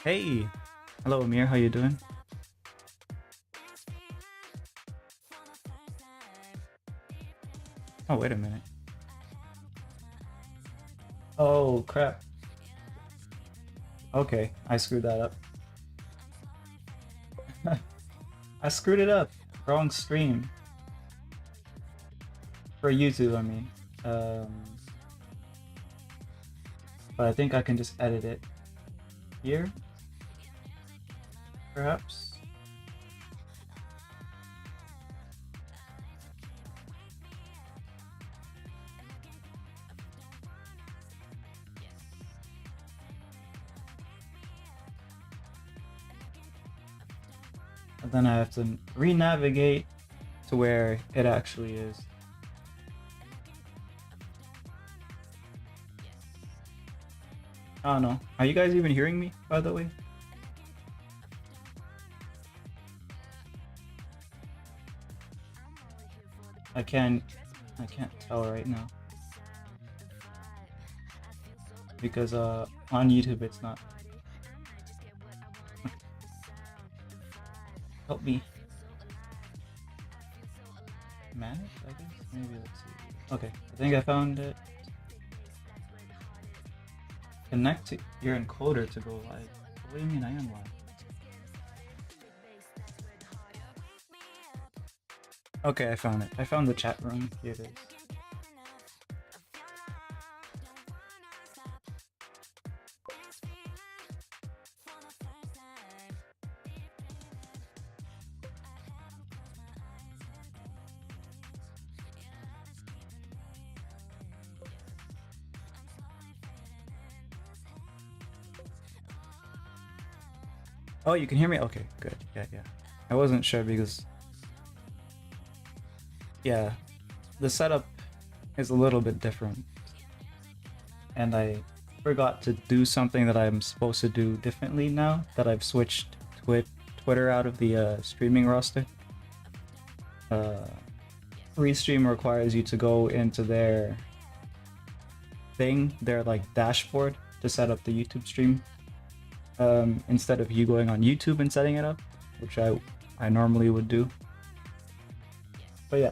Hey, hello Amir, how you doing? Oh, wait a minute. Oh, crap. Okay, I screwed that up. I screwed it up. Wrong stream. For YouTube, I mean. Um, but I think I can just edit it here, perhaps. And then I have to re-navigate to where it actually is. I don't know. Are you guys even hearing me, by the way? I can't I can't tell right now. Because on YouTube it's not. Help me. Manage, I guess? Maybe let's see. Okay, I think I found it. Connect to your encoder to go live. What do you mean I am live? Okay, I found it. I found the chat room. Here it is. Oh, you can hear me? Okay, good. Yeah, yeah. I wasn't sure because, yeah, the setup is a little bit different. And I forgot to do something that I'm supposed to do differently now that I've switched Twitter out of the streaming roster. Restream requires you to go into their thing, their like dashboard to set up the YouTube stream. Instead of you going on YouTube and setting it up, which I normally would do. But yeah.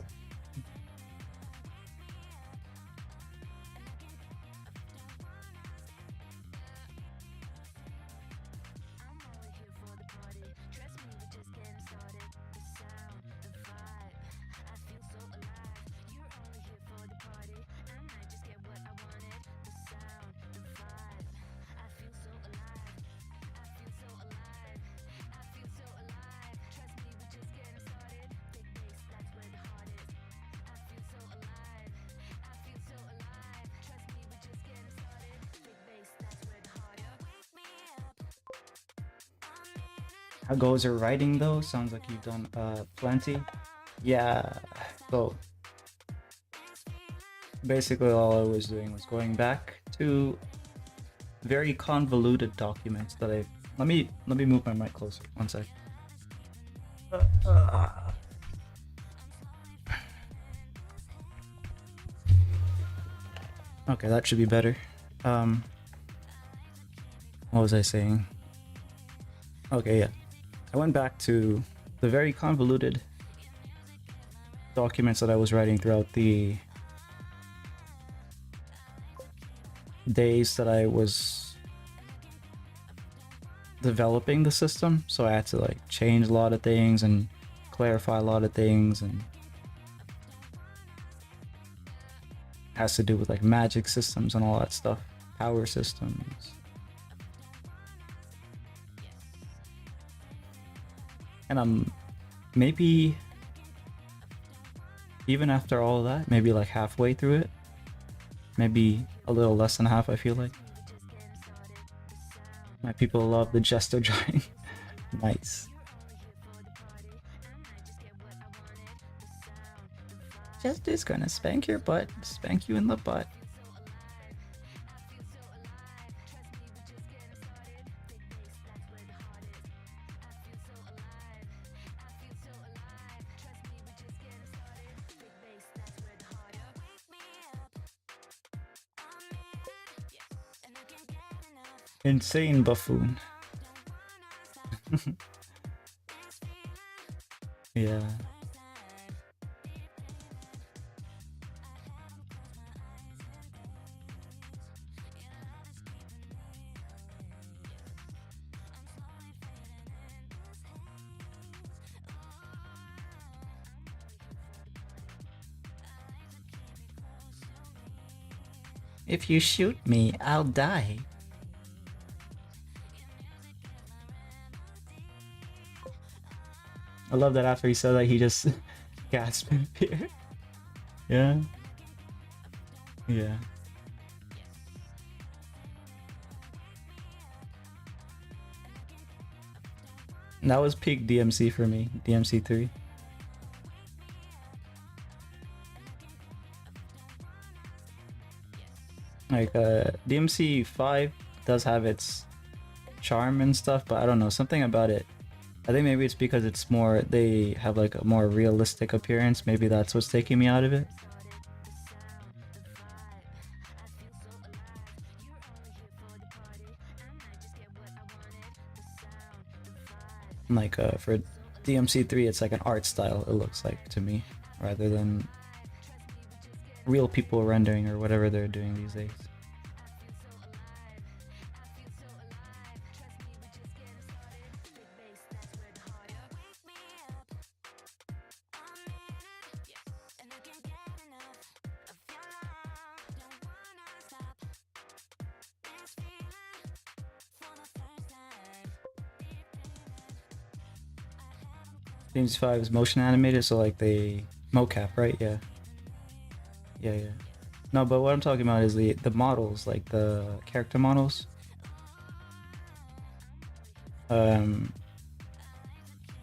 How goes your writing though? Sounds like you've done plenty. Yeah. So basically all I was doing was going back to very convoluted documents that I let me move my mic closer. One sec. Okay, that should be better. What was I saying? Okay, yeah. I went back to the very convoluted documents that I was writing throughout the days that I was developing the system. So I had to like change a lot of things and clarify a lot of things, and has to do with like magic systems and all that stuff, power systems. And I'm maybe even after all of that, maybe like halfway through it, maybe a little less than half, I feel like. My people love the Jester drawing. Nice. Jester's gonna spank your butt, spank you in the butt. Insane buffoon. Yeah. If you shoot me, I'll die. I love that after he said that, he just gasped in fear. Yeah. Yeah. That was peak DMC for me, DMC 3. Like, DMC 5 does have its charm and stuff, but I don't know, something about it. I think maybe it's because it's more, they have like a more realistic appearance. Maybe that's what's taking me out of it. Like, for DMC 3, it's like an art style, it looks like to me, rather than real people rendering or whatever they're doing these days. DMC 5 is motion animated, so like they mocap, right? Yeah. Yeah. No, but what I'm talking about is the models, like the character models. And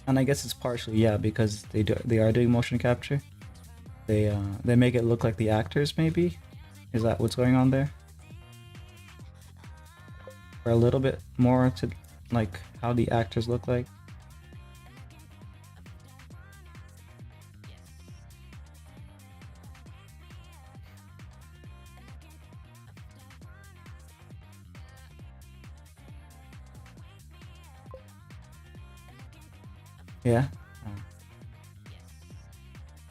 I guess it's partially, yeah, because they are doing motion capture. They make it look like the actors, maybe. Is that what's going on there? Or a little bit more to like how the actors look like. Yeah.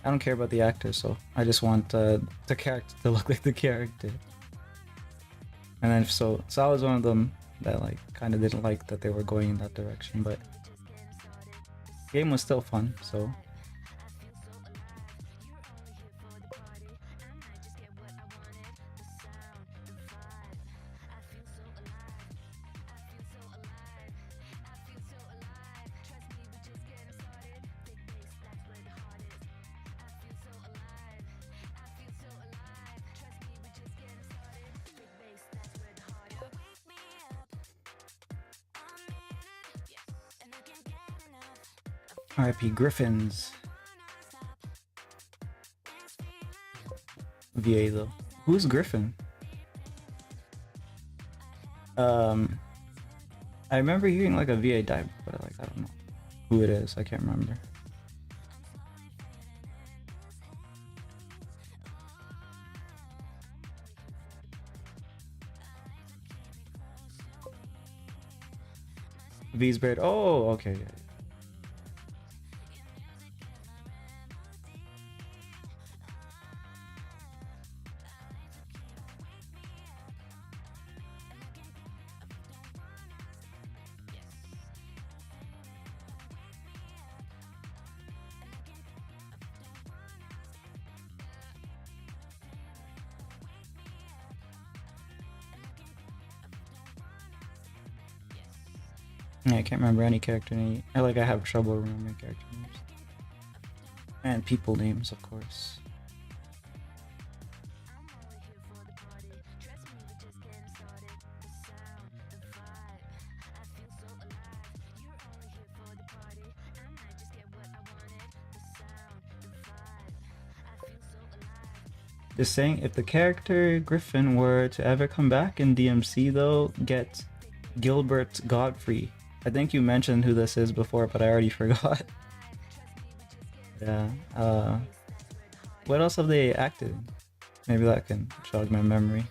I don't care about the actors, so I just want the character to look like the character. And then so I was one of them that like kind of didn't like that they were going in that direction, but the game was still fun, so. RIP Griffins. VA though. Who's Griffin? I remember hearing like a VA dive, but like I don't know who it is. I can't remember. V's bird. Oh, okay. Yeah, I can't remember any character name. I have trouble remembering character names. And people names, of course. Just saying, if the character Griffin were to ever come back in DMC though, get Gilbert Godfrey. I think you mentioned who this is before, but I already forgot. Yeah. What else have they acted in? Maybe that can jog my memory.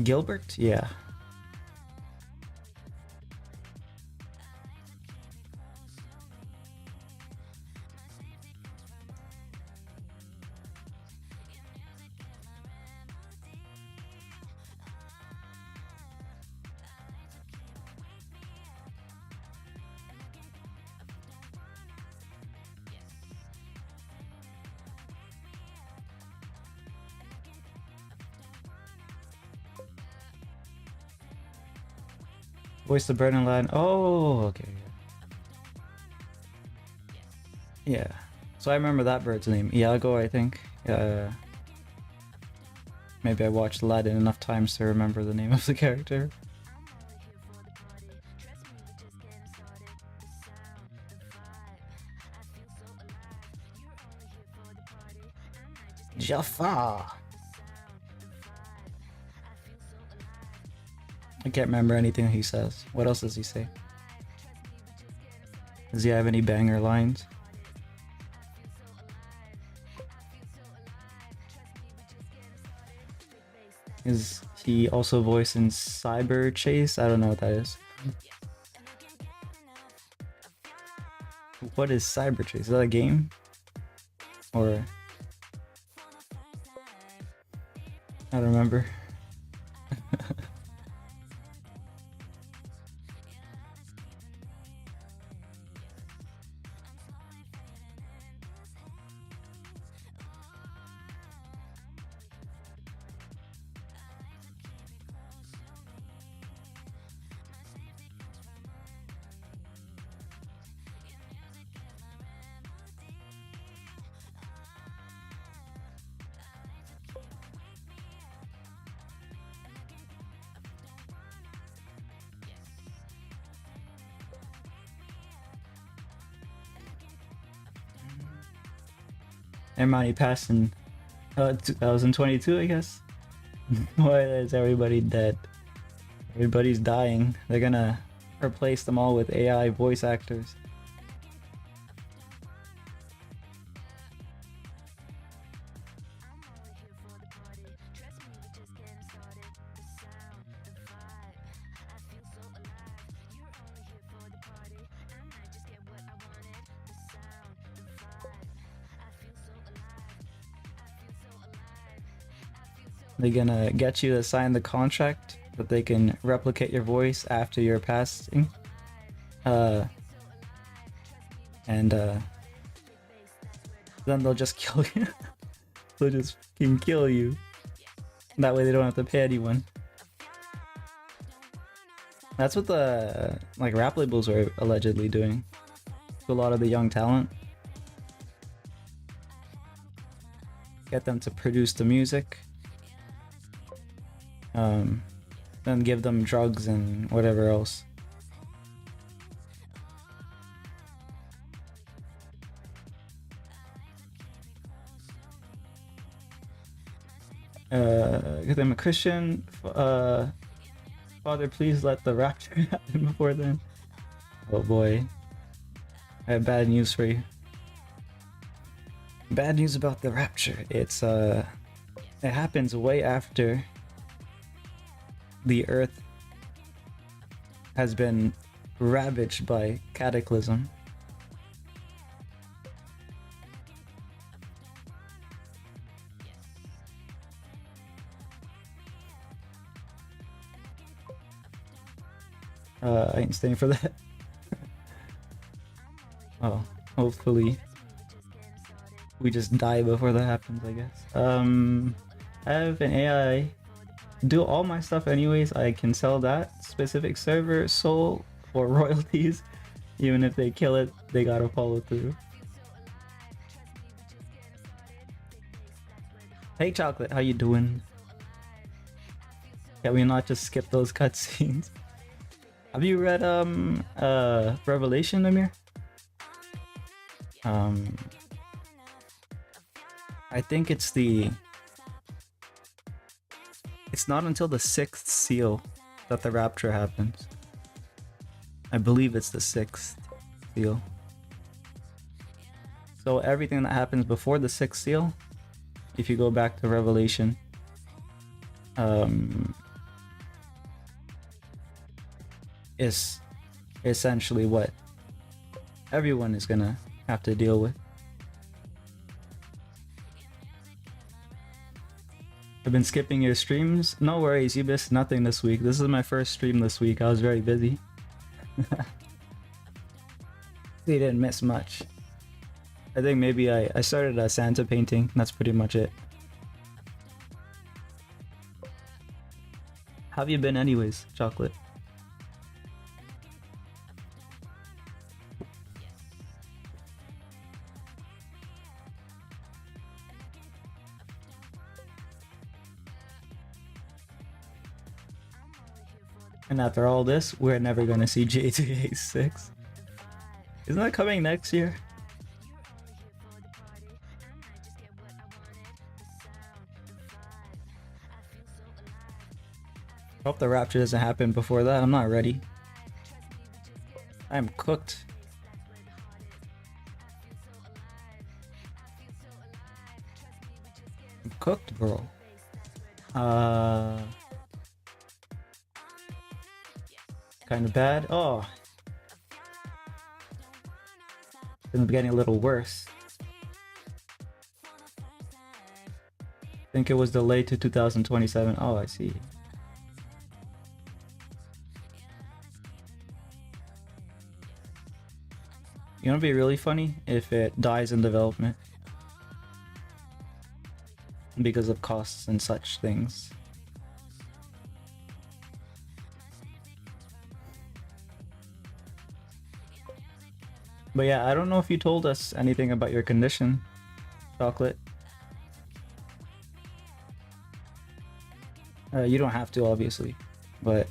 Gilbert? Yeah. Voice the Burning Line. Oh, okay. Yeah. So I remember that bird's name. Iago, I think. Maybe I watched Aladdin enough times to remember the name of the character. Jafar. I can't remember anything he says. What else does he say? Does he have any banger lines? Is he also voiced in Cyber Chase? I don't know what that is. What is Cyber Chase? Is that a game? Or... I don't remember. Everybody passed in 2022, I guess. Why is everybody dead? Everybody's dying. They're gonna replace them all with AI voice actors. They're gonna get you to sign the contract that they can replicate your voice after your passing. Then they'll just kill you. They'll just fucking kill you. That way they don't have to pay anyone. That's what the rap labels are allegedly doing to a lot of the young talent. Get them to produce the music. Then give them drugs and whatever else. Because I'm a Christian. Father, please let the rapture happen before then. Oh boy. I have bad news for you. Bad news about the rapture. It happens way after the earth has been ravaged by cataclysm. I ain't staying for that. Oh, hopefully we just die before that happens, I guess. I have an AI do all my stuff anyways. I can sell that specific server soul for royalties. Even if they kill it, they gotta follow through. Hey Chocolate, how you doing? Can we not just skip those cutscenes? Have you read Revelation, Amir? I think it's not until the 6th seal that the rapture happens. I believe it's the 6th seal. So everything that happens before the 6th seal, if you go back to Revelation, is essentially what everyone is gonna have to deal with. I've been skipping your streams. No worries, you missed nothing this week. This is my first stream this week. I was very busy. You didn't miss much. I think maybe I started a Santa painting. That's pretty much it. How have you been anyways, Chocolate? And after all this, we're never gonna see GTA 6. Isn't that coming next year? Hope the rapture doesn't happen before that. I'm not ready. I'm cooked. I'm cooked, bro. Kind of bad. Oh, it's getting a little worse. I think it was delayed to 2027. Oh, I see. You know, it'd be really funny if it dies in development because of costs and such things. But yeah, I don't know if you told us anything about your condition, Chocolate. You don't have to, obviously, but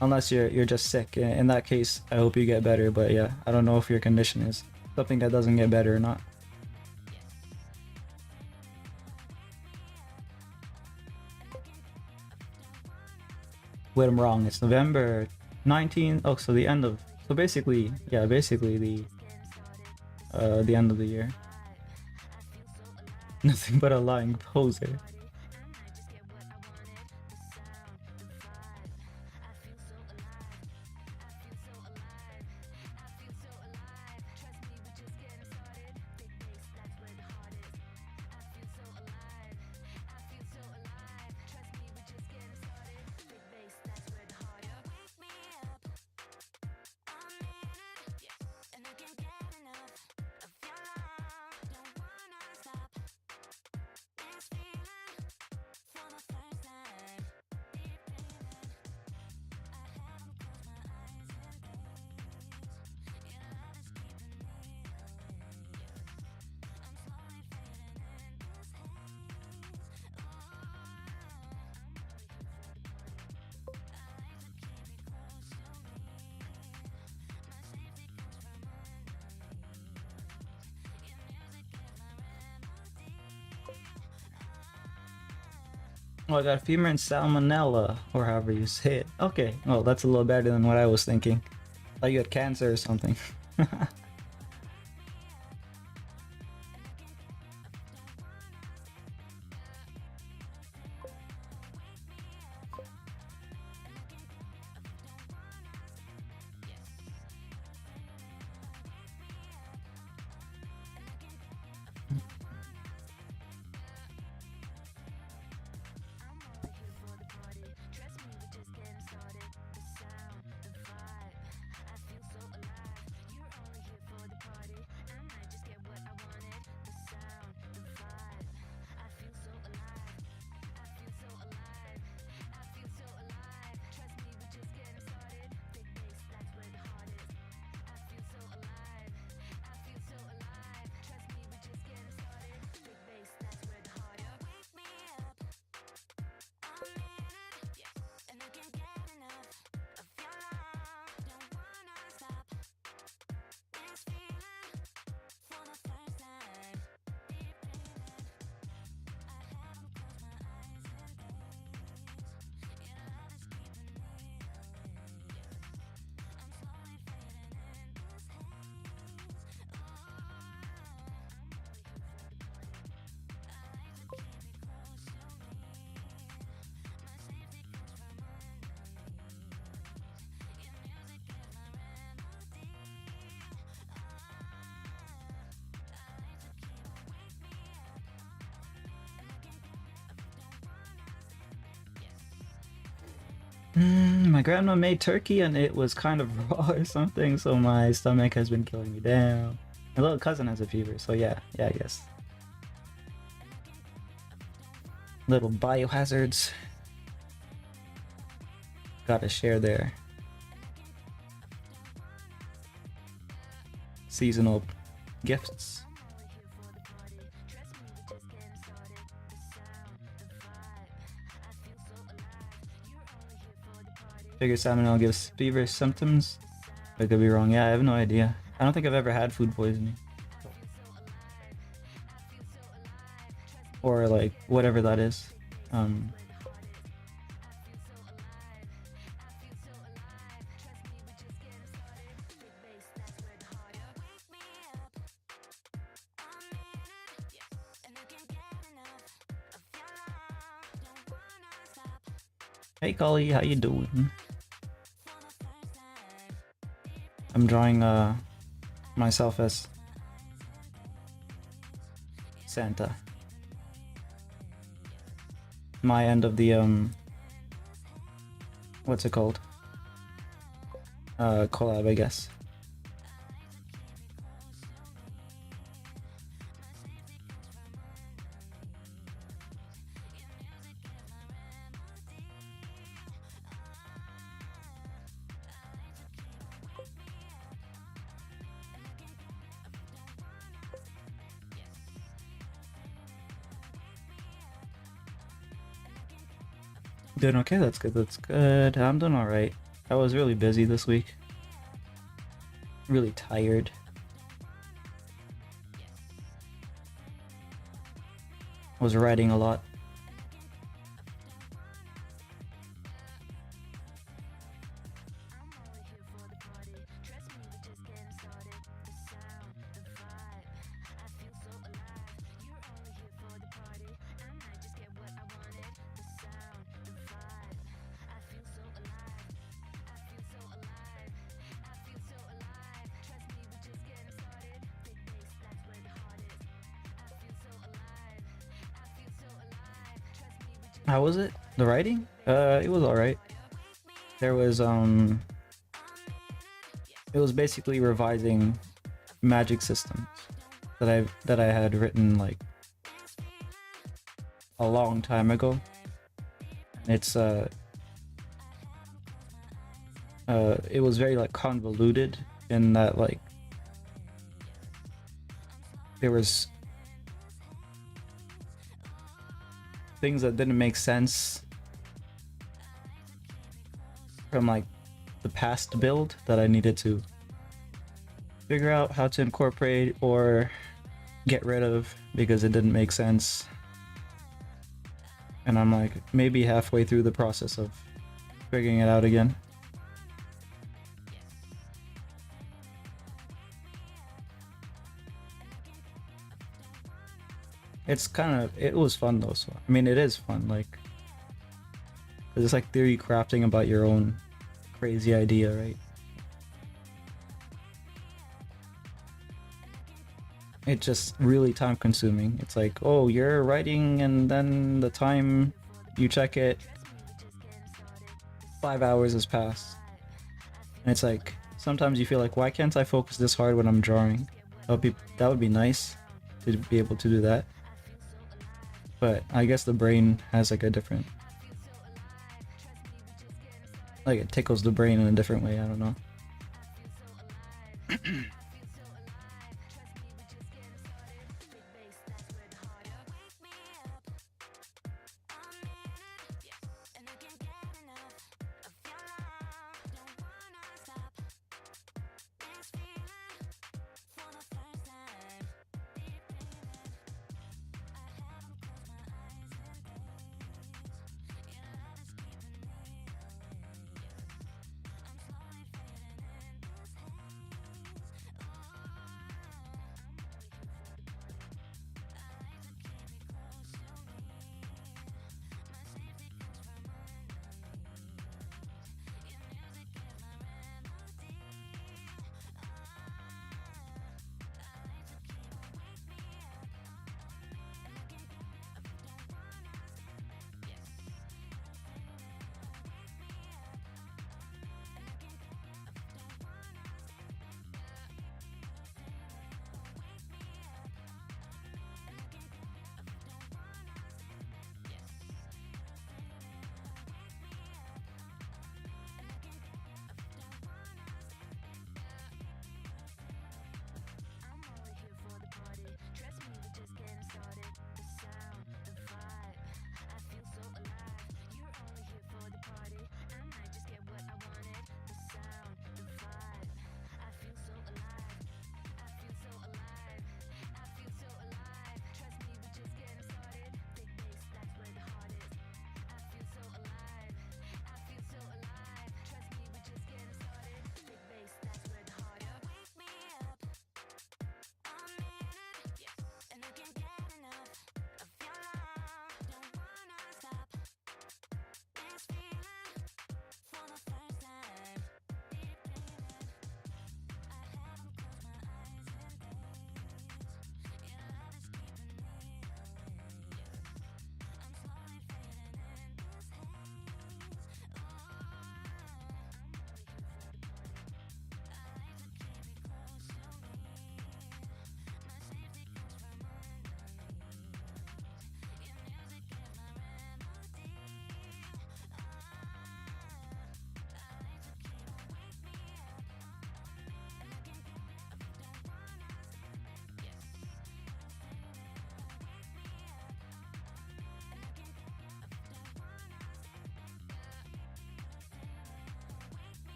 unless you're just sick. In that case, I hope you get better. But yeah, I don't know if your condition is something that doesn't get better or not. Wait, I'm wrong. It's November 19th. Oh, so the end of. So basically, yeah, basically the end of the year. Nothing but a lying poser. Oh, I got fever and salmonella, or however you say it. Okay, well, that's a little better than what I was thinking. Thought you had cancer or something. My grandma made turkey and it was kind of raw or something, so my stomach has been killing me down. My little cousin has a fever, so yeah, I guess. Little biohazards. Gotta share their seasonal gifts. Figure salmonella gives fever symptoms. I could be wrong. Yeah, I have no idea. I don't think I've ever had food poisoning. Or like whatever that is. Hey Collie, how you doing? I'm drawing myself as Santa. My end of the what's it called? Collab, I guess. Doing okay, that's good, that's good. I'm doing alright. I was really busy this week. Really tired. I was writing a lot. How was it? The writing? It was alright. There was it was basically revising magic systems that I had written like a long time ago. It's it was very like convoluted in that like there was things that didn't make sense from like the past build that I needed to figure out how to incorporate or get rid of because it didn't make sense. And I'm like maybe halfway through the process of figuring it out again. It's kind of, it was fun though, so I mean it is fun, like it's like theory crafting about your own crazy idea, right? It's just really time consuming. It's like, oh, you're writing and then the time you check it 5 hours has passed. And it's like sometimes you feel like, why can't I focus this hard when I'm drawing? That would be nice to be able to do that. But I guess the brain has like a different, like it tickles the brain in a different way, I don't know.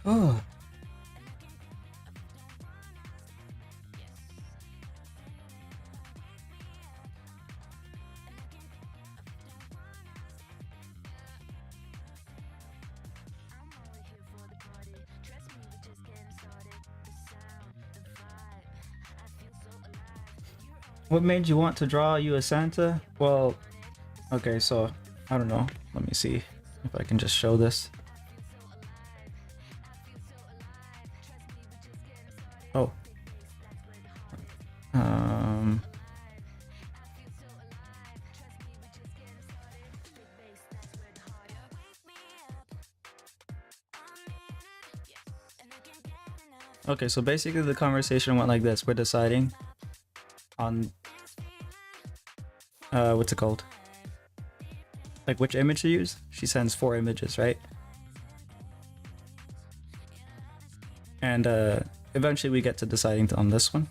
Oh. What made you want to draw you a Santa? Well, okay, so I don't know. Let me see if I can just show this. Oh. Okay, so basically the conversation went like this. We're deciding on what's it called? Like which image to use. She sends 4 images, right? And eventually we get to deciding on this one.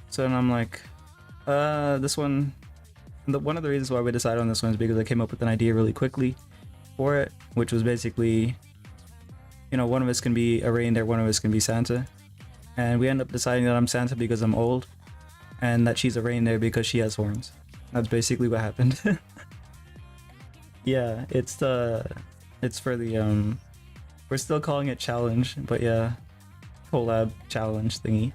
So then I'm like, this one. One of the reasons why we decided on this one is because I came up with an idea really quickly for it, which was basically, you know, one of us can be a reindeer, one of us can be Santa. And we end up deciding that I'm Santa because I'm old, and that she's a reindeer because she has horns. That's basically what happened. Yeah, it's for the we're still calling it challenge, but yeah, collab challenge thingy.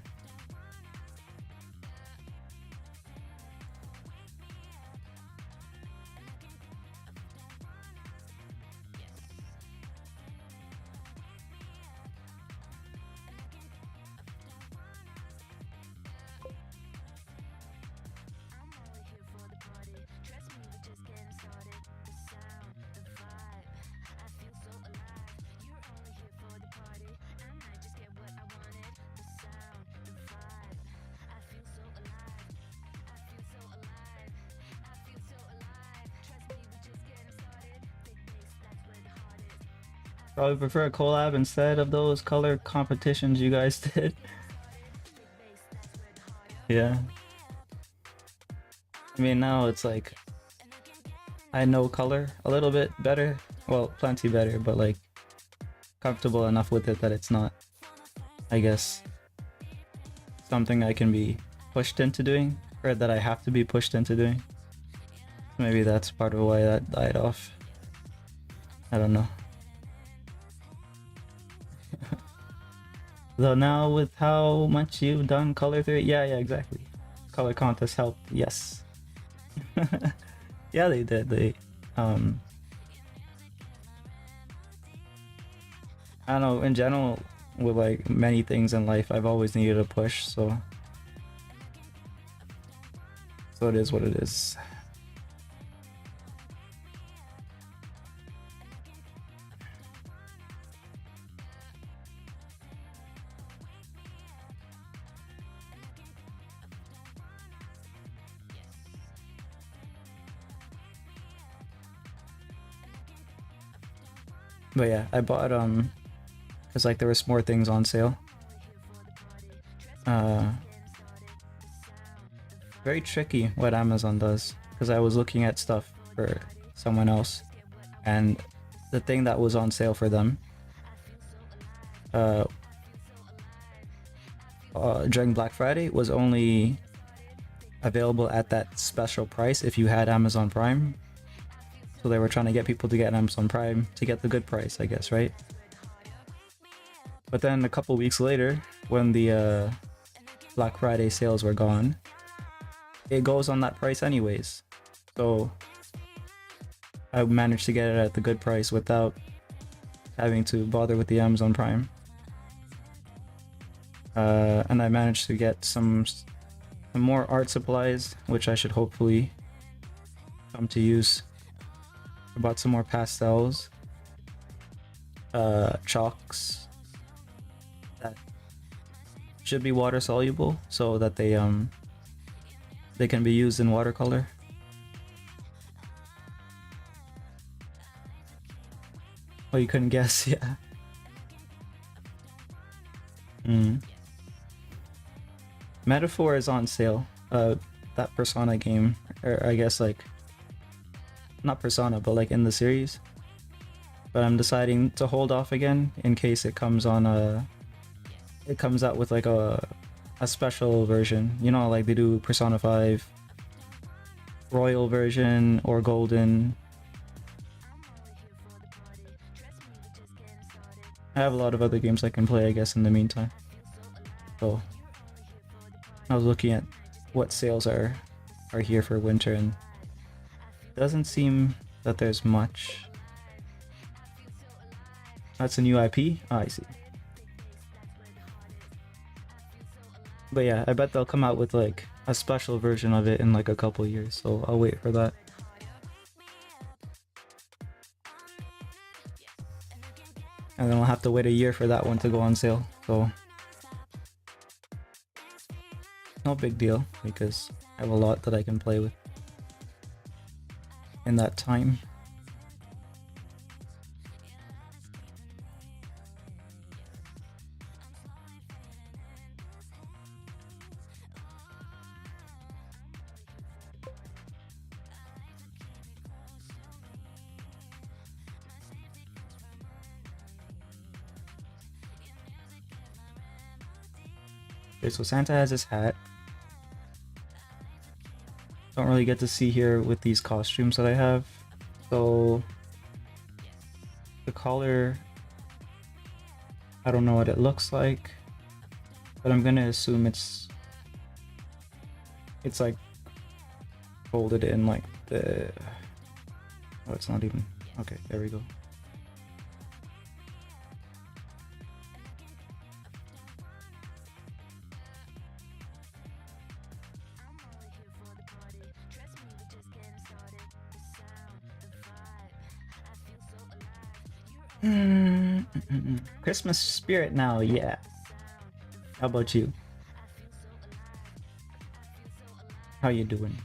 Probably prefer a collab instead of those color competitions you guys did. Yeah. I mean, now it's like I know color a little bit better. Well, plenty better, but like comfortable enough with it that it's not, I guess, something I can be pushed into doing, or that I have to be pushed into doing. Maybe that's part of why that died off. I don't know. Though now with how much you've done color theory, yeah, exactly. Color contest helped, yes. Yeah, they did. They, I don't know. In general, with like many things in life, I've always needed a push, so it is what it is. But yeah, I bought because like there was more things on sale. Very tricky what Amazon does, because I was looking at stuff for someone else, and the thing that was on sale for them during Black Friday was only available at that special price if you had Amazon Prime. So they were trying to get people to get Amazon Prime to get the good price, I guess, right? But then a couple weeks later, when the Black Friday sales were gone, it goes on that price anyways. So I managed to get it at the good price without having to bother with the Amazon Prime. And I managed to get some more art supplies, which I should hopefully come to use. I bought some more pastels, chalks that should be water soluble, so that they can be used in watercolor. Oh, you couldn't guess, yeah. Metaphor is on sale. That Persona game, or I guess like not Persona, but like in the series, but I'm deciding to hold off again in case it comes on it comes out with like a special version. You know, like they do Persona 5 Royal version or Golden. I have a lot of other games I can play, I guess, in the meantime. So I was looking at what sales are here for winter, and it doesn't seem that there's much. That's a new IP? Oh, I see. But yeah, I bet they'll come out with like a special version of it in like a couple years, so I'll wait for that. And then I'll have to wait a year for that one to go on sale, so no big deal because I have a lot that I can play with in that time. Okay, so Santa has his hat. Don't really get to see here with these costumes that I have. So the collar, I don't know what it looks like, but I'm gonna assume it's like folded in like the, oh, it's not even, okay, there we go. Christmas spirit now, yeah. How about you? How you doing?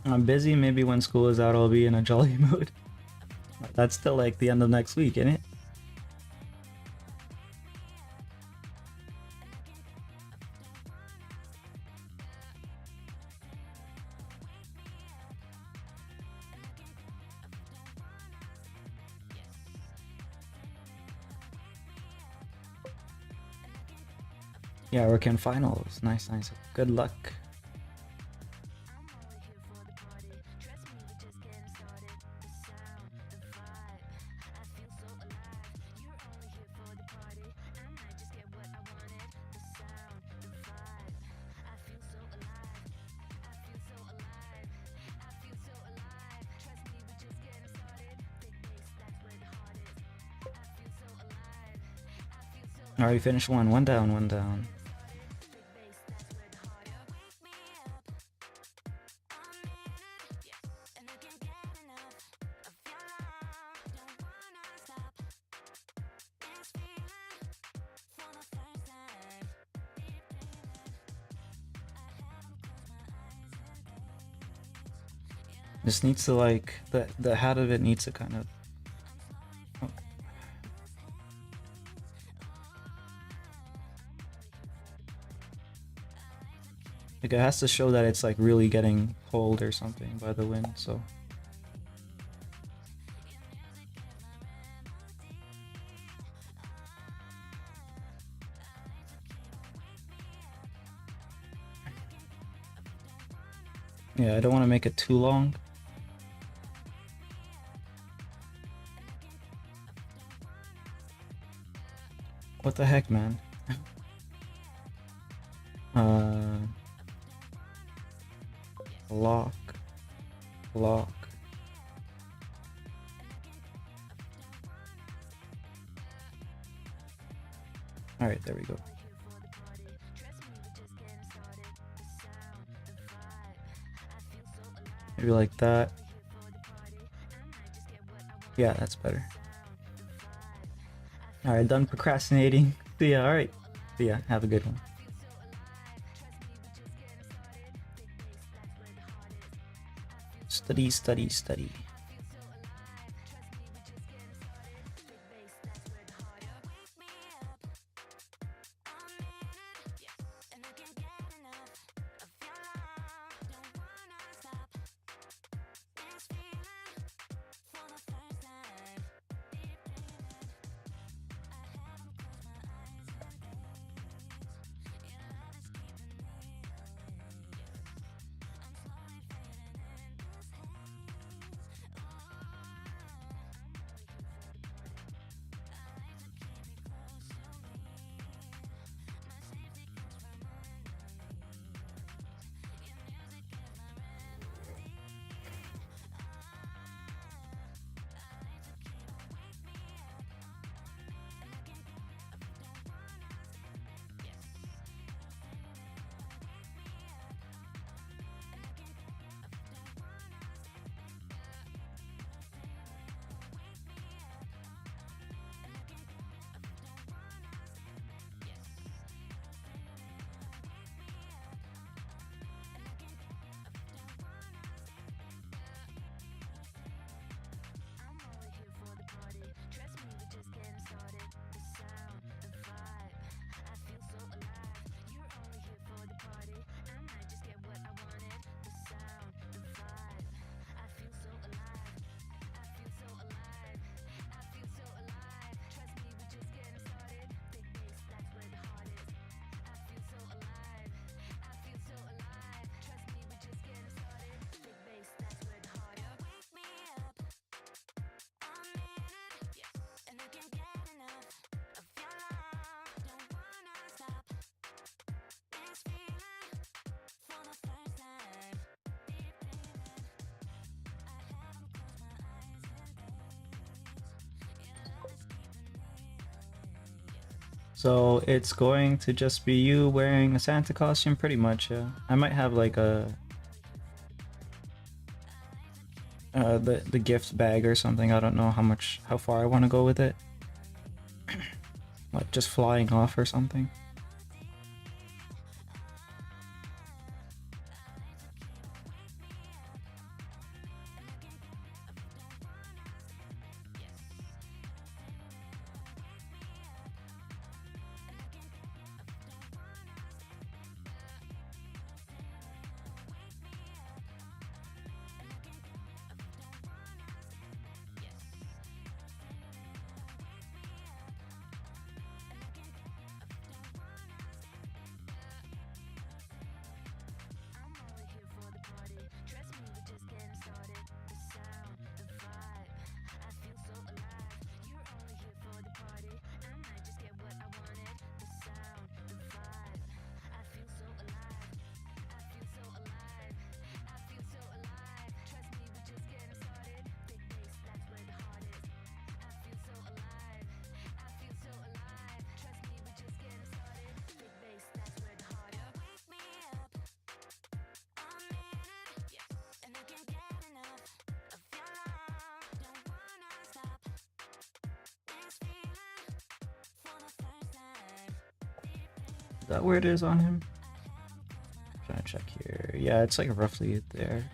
I'm busy. Maybe when school is out, I'll be in a jolly mood. That's still like the end of next week, isn't it? Yeah, we're in finals. Nice, nice. Good luck. Already finished one. One down, one down. This needs to like, the hat of it needs to kind of, oh. Like it has to show that it's like really getting pulled or something by the wind, so. Yeah, I don't want to make it too long. What the heck, man? Lock. Lock. All right, there we go. Maybe like that. Yeah, that's better. All right, done procrastinating. See ya. All right. See ya. Have a good one. Study, study, study. So it's going to just be you wearing a Santa costume, pretty much. Yeah, I might have like a the gift bag or something. I don't know how far I want to go with it. Like just flying off or something. Is that where it is on him? I'm trying to check here. Yeah, it's like roughly there.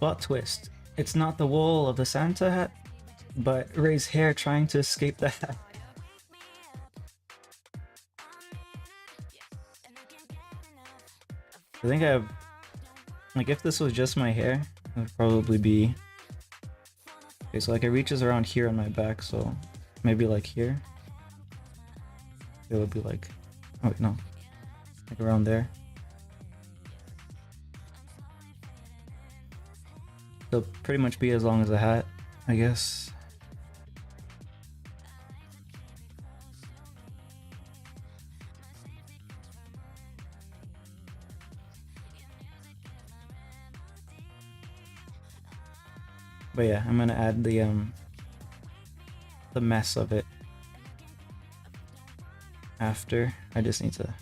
Plot twist. It's not the wool of the Santa hat, but Ray's hair trying to escape the hat. I think I have... Like, if this was just my hair, it would probably be... Okay, so like it reaches around here on my back, so maybe like here. It would be like... Oh, wait, no. Like around there. It'll pretty much be as long as a hat, I guess. But yeah, I'm gonna add the mess of it after. I just need to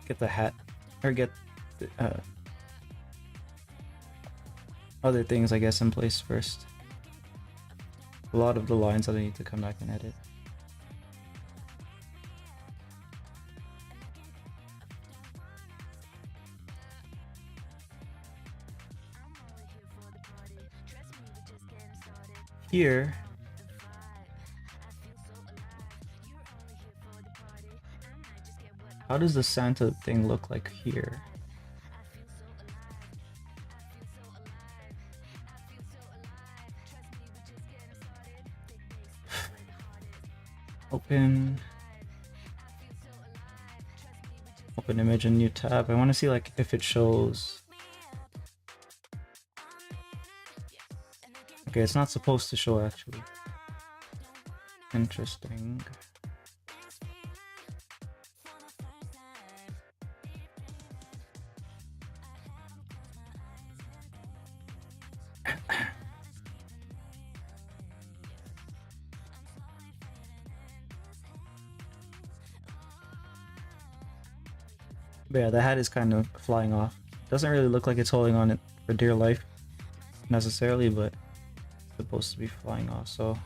get the hat, or get the, other things, I guess, in place first. A lot of the lines that I need to come back and edit. Here, how does the Santa thing look like here? Open image and new tab. I want to see like if it shows. Okay, it's not supposed to show actually. Interesting. But yeah, the hat is kind of flying off. Doesn't really look like it's holding on it for dear life necessarily, but it's supposed to be flying off, so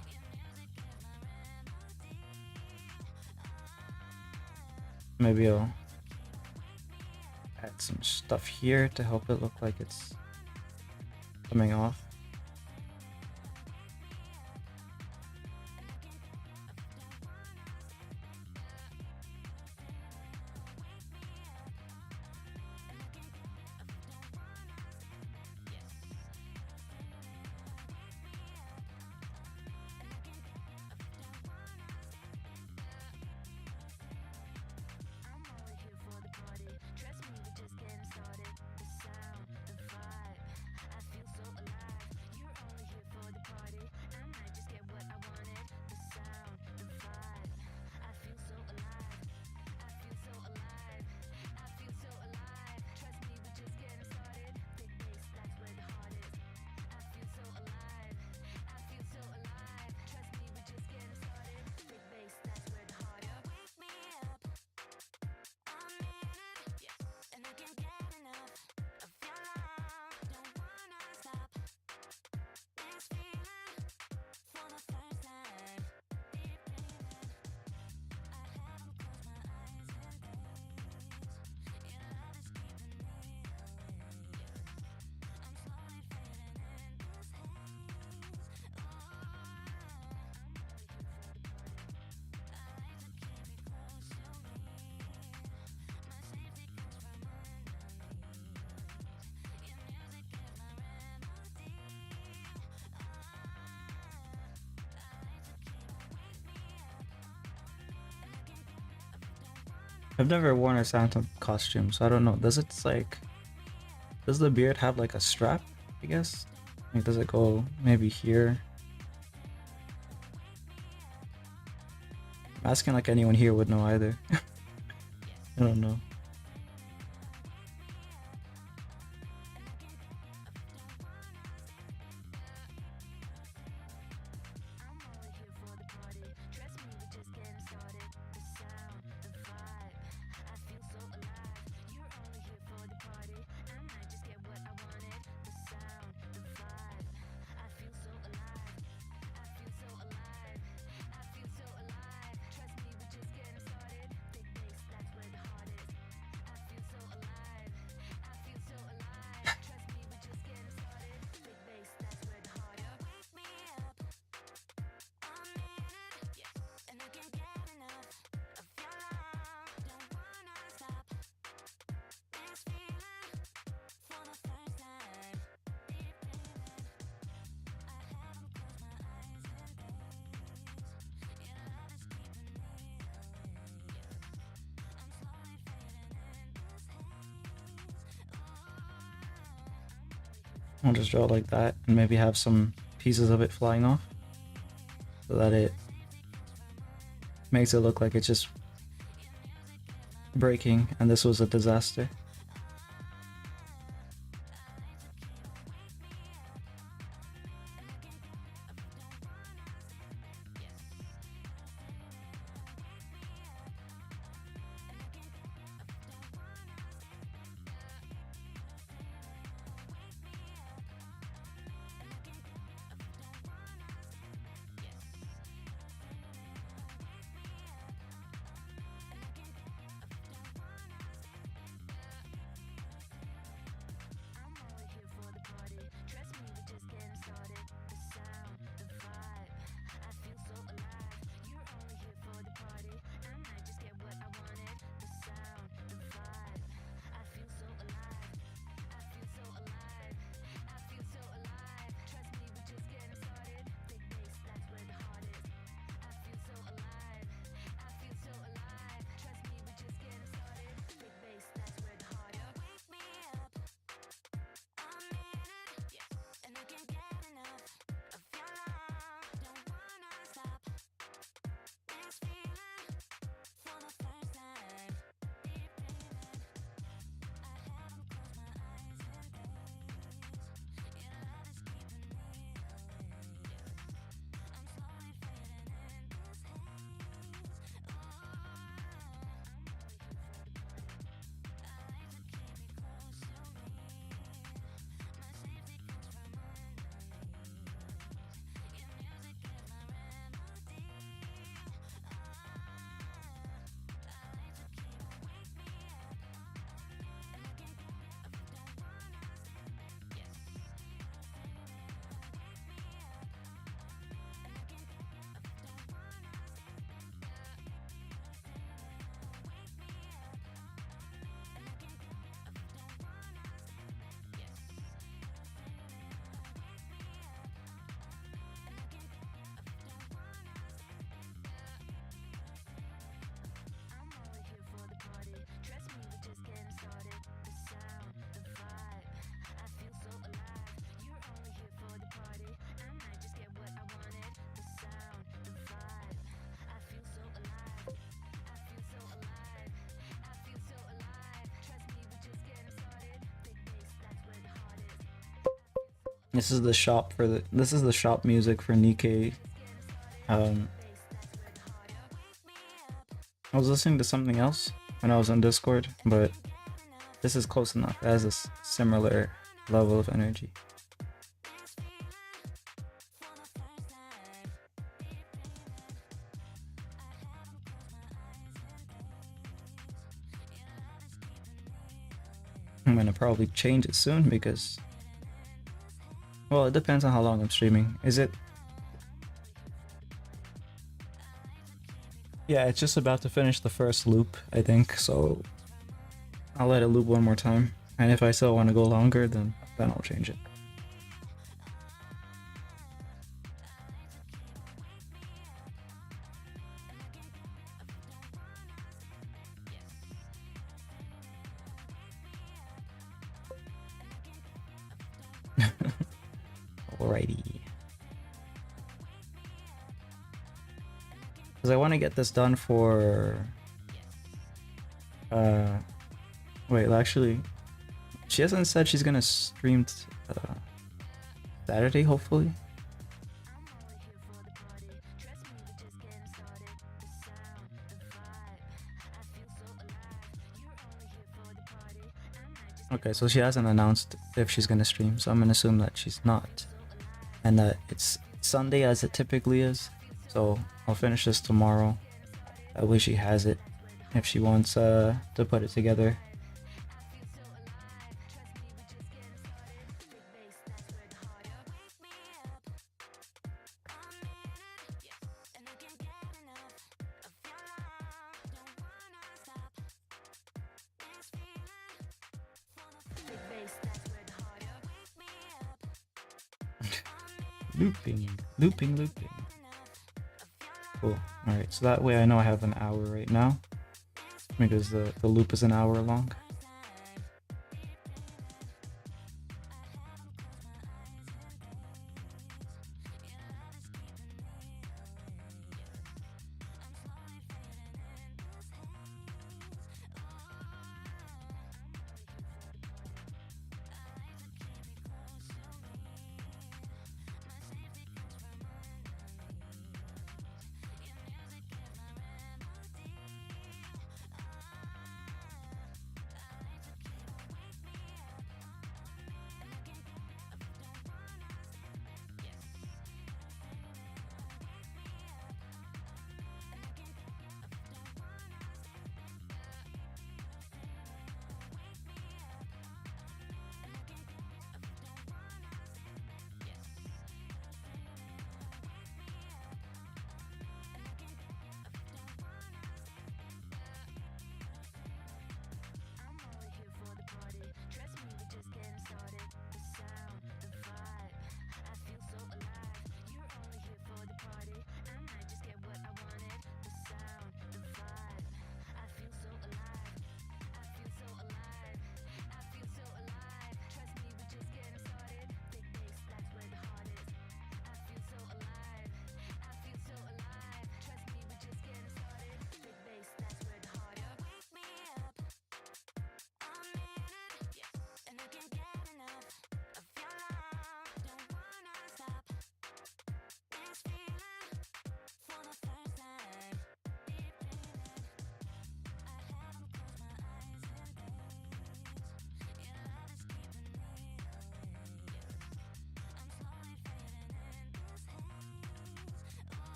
maybe I'll add some stuff here to help it look like it's coming off. I've never worn a Santa costume, so I don't know. Does the beard have like a strap, I guess? Like, does it go maybe here? I'm asking like anyone here would know either. I don't know. I'll just draw it like that and maybe have some pieces of it flying off so that it makes it look like it's just breaking and this was a disaster. This is the shop for this is the shop music for Nikkei. I was listening to something else when I was on Discord, but this is close enough. It has a similar level of energy. I'm gonna probably change it soon because, well, it depends on how long I'm streaming. Is it? Yeah, it's just about to finish the first loop, I think, so I'll let it loop one more time. And if I still want to go longer, then I'll change it. Alrighty. Because I want to get this done for... Wait, actually... She hasn't said she's gonna stream Saturday, hopefully. Okay, so she hasn't announced if she's gonna stream, so I'm gonna assume that she's not. And that it's Sunday as it typically is. So I'll finish this tomorrow. That way she has it if she wants to put it together. Looping. Cool. Alright, so that way I know I have an hour right now, because the loop is an hour long.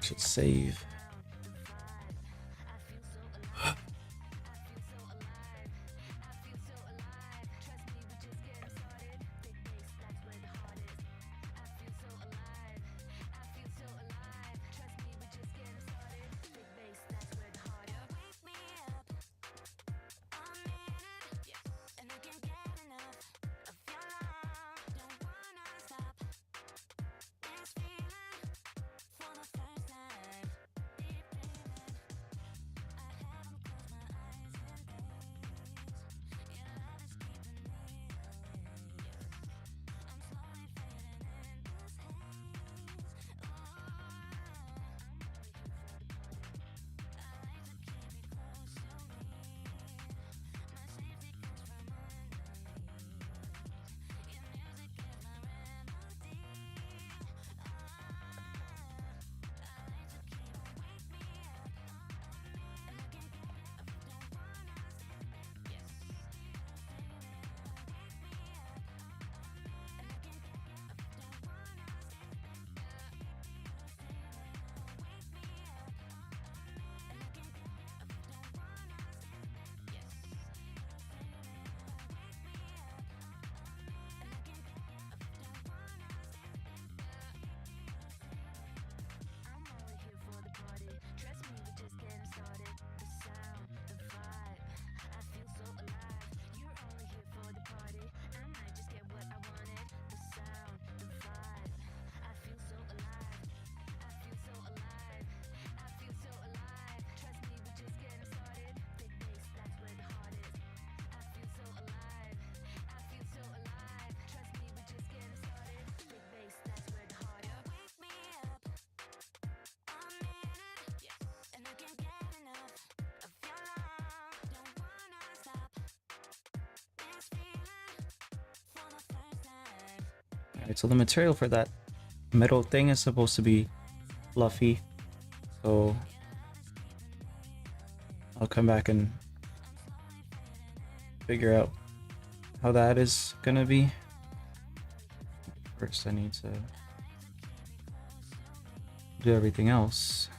should save. Alright, so the material for that middle thing is supposed to be fluffy. So I'll come back and figure out how that is gonna be. First I need to do everything else.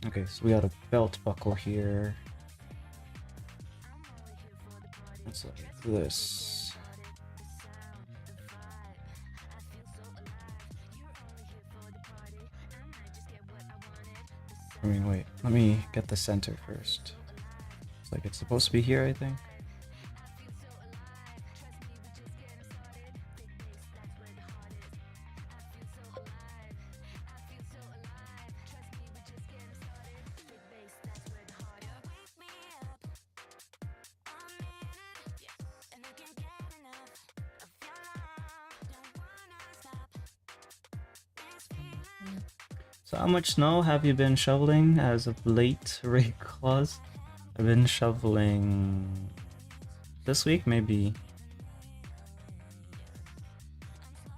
Okay, so we got a belt buckle here. Let's look at this. I mean, wait, let me get the center first. It's like it's supposed to be here, I think. So how much snow have you been shoveling as of late, Ray Claus? I've been shoveling this week, maybe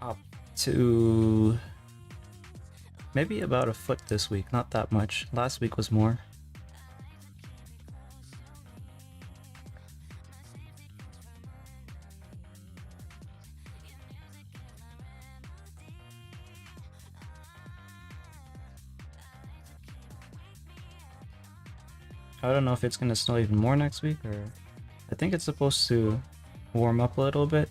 up to maybe about a foot this week, not that much. Last week was more. I don't know if it's gonna snow even more next week, or I think it's supposed to warm up a little bit.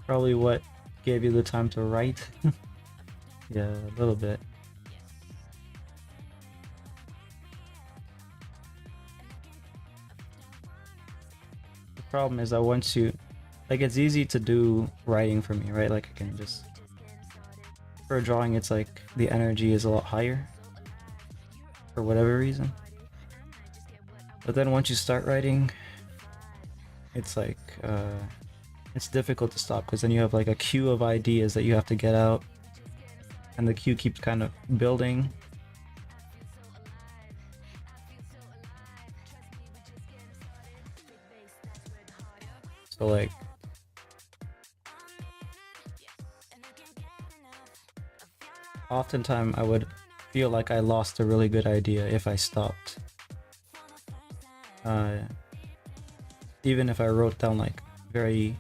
Probably what gave you the time to write. Yeah, a little bit. The problem is that once you, like, it's easy to do writing for me, right? Like I can just, for a drawing, it's like the energy is a lot higher for whatever reason. But then once you start writing, it's like it's difficult to stop because then you have like a queue of ideas that you have to get out, and the queue keeps kind of building. So like oftentimes I would feel like I lost a really good idea if I stopped. Even if I wrote down like very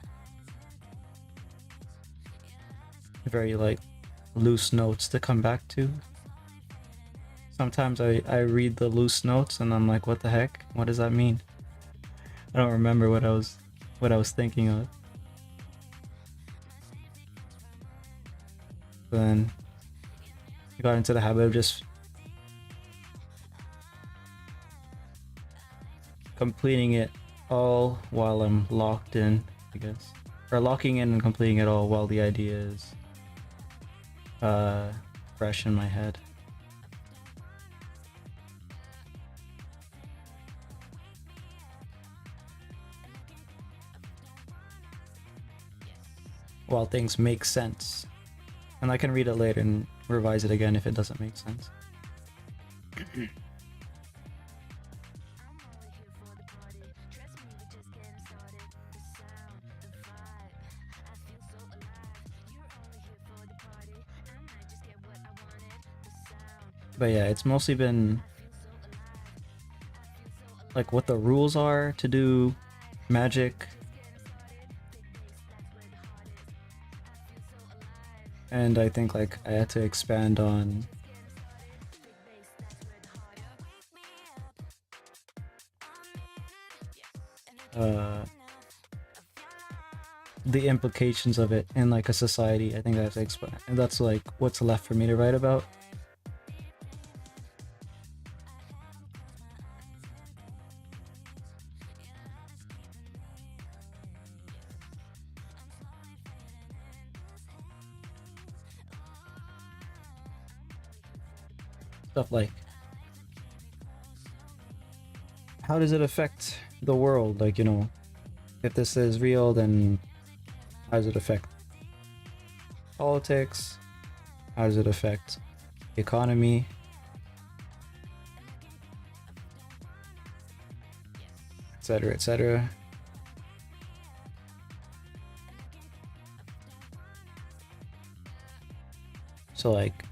like loose notes to come back to. Sometimes I read the loose notes and I'm like, what the heck? What does that mean? I don't remember what I was thinking of. Then I got into the habit of just completing it all while I'm locked in, I guess. Or locking in and completing it all while the idea is fresh in my head. While things make sense. And I can read it later and revise it again if it doesn't make sense. But yeah, it's mostly been like what the rules are to do magic. And I think like I had to expand on the implications of it in like a society. I think I have to explain, and that's like what's left for me to write about. Stuff like, how does it affect the world? Like, you know, if this is real, then how does it affect politics? How does it affect the economy? Etc., etc. So like,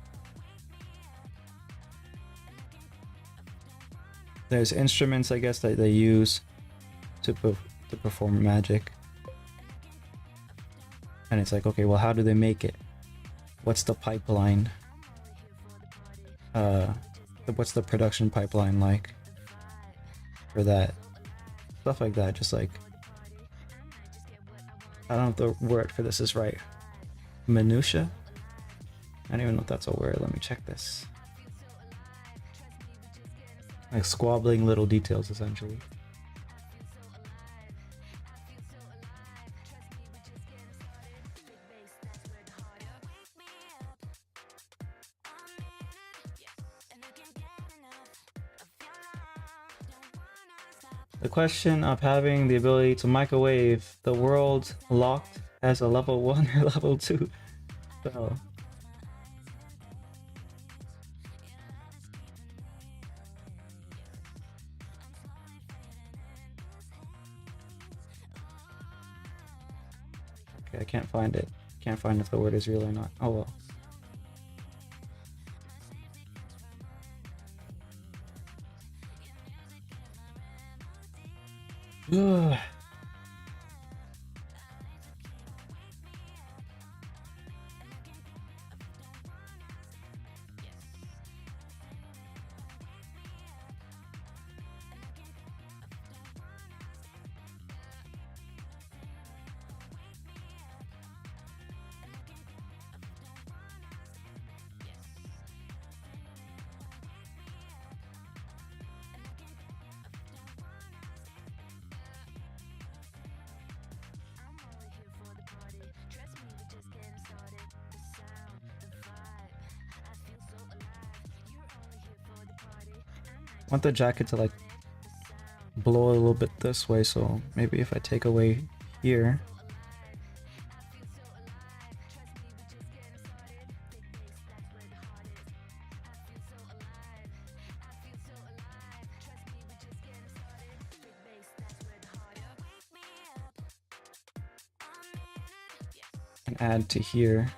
there's instruments, I guess, that they use to perform magic. And it's like, okay, well, how do they make it? What's the pipeline? What's the production pipeline like for that? Stuff like that, just like, I don't know if the word for this is right. Minutia? I don't even know if that's a word. Let me check this. Like squabbling little details, essentially. The question of having the ability to microwave the world locked as a level 1 or level 2. So okay, I can't find it. Can't find if the word is real or not. Oh well. Ugh. Want the jacket to like blow a little bit this way, so maybe if I take away here. And add to here.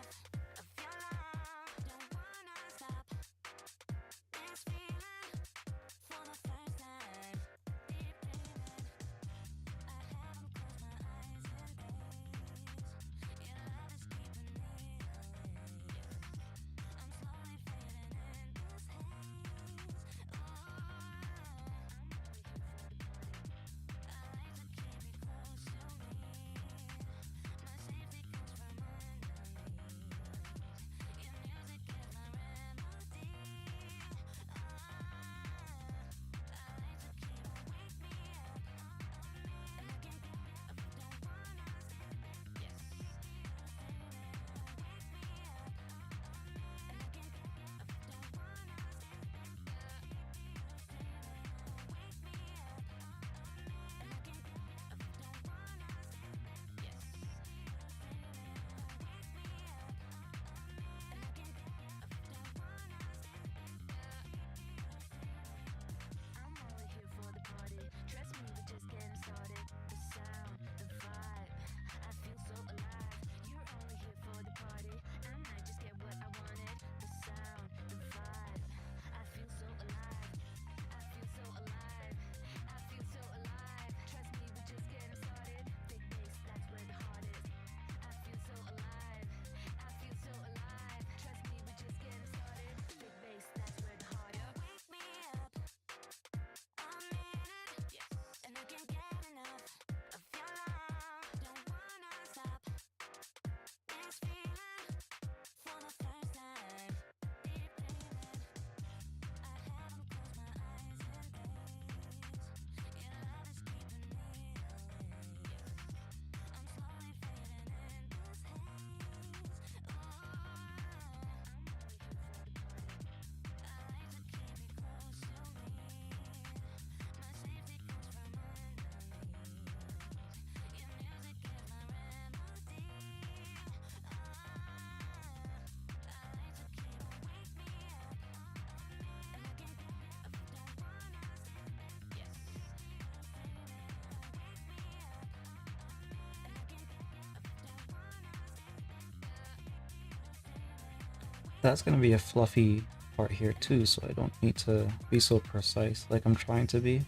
That's gonna be a fluffy part here too, so I don't need to be so precise like I'm trying to be.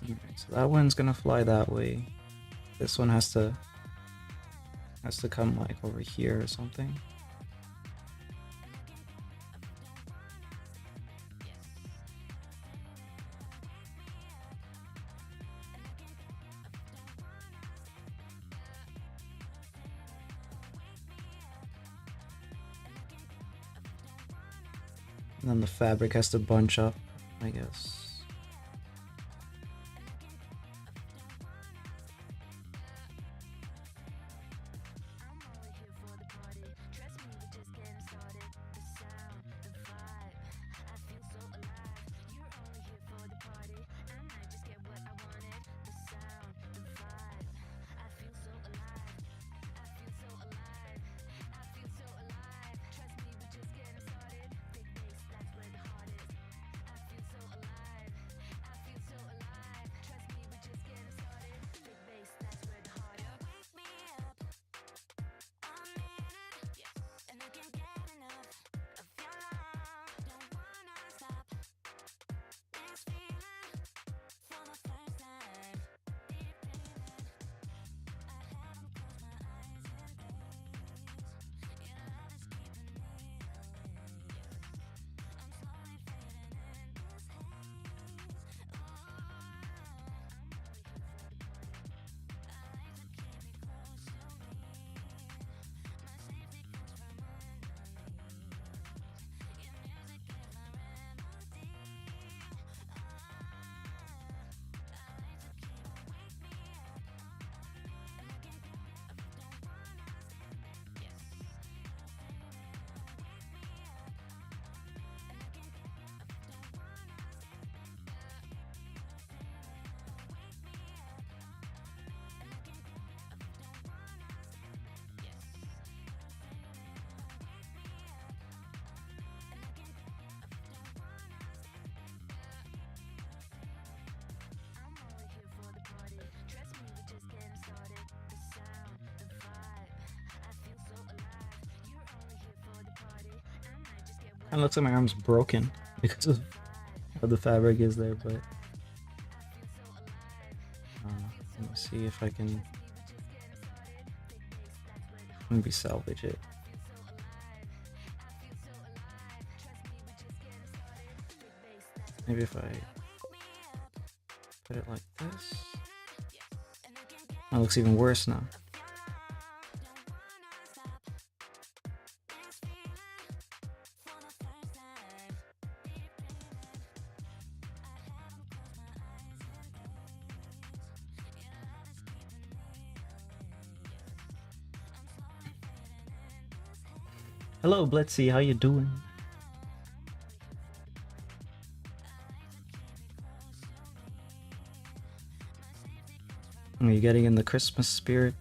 Alright, so that one's gonna fly that way. This one has to come like over here or something. And then the fabric has to bunch up, I guess. Kind of looks like my arm's broken because of how the fabric is there, but let me see if I can maybe salvage it. Maybe if I put it like this. That looks even worse now. Hello, Blitzy, how you doing? Are you getting in the Christmas spirit?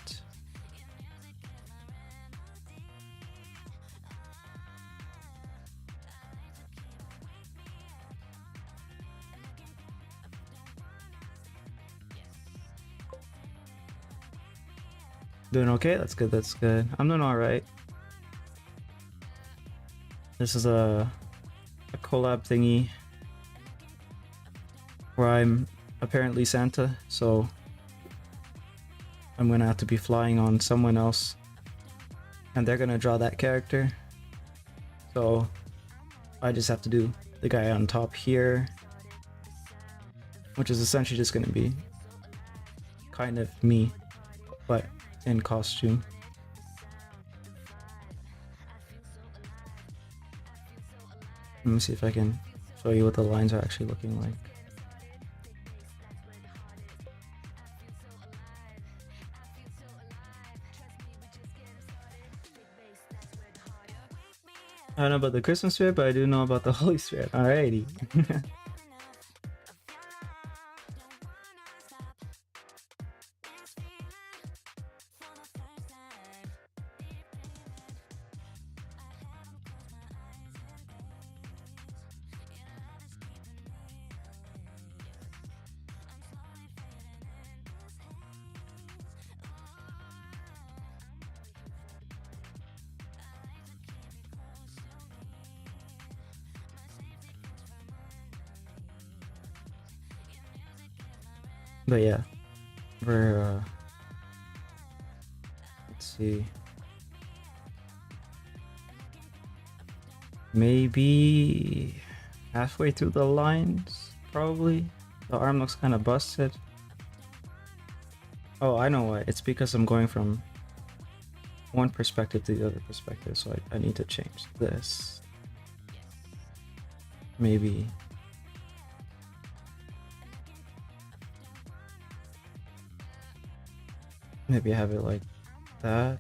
Doing okay? That's good, that's good. I'm doing alright. This is a collab thingy where I'm apparently Santa, so I'm gonna have to be flying on someone else and they're gonna draw that character. So I just have to do the guy on top here, which is essentially just gonna be kind of me, but in costume. Let me see if I can show you what the lines are actually looking like. I don't know about the Christmas spirit, but I do know about the Holy Spirit. Alrighty. But yeah, we're let's see, maybe halfway through the lines, probably. The arm looks kind of busted. Oh, I know why. It's because I'm going from one perspective to the other perspective, so I need to change this. Maybe. Maybe I have it like that.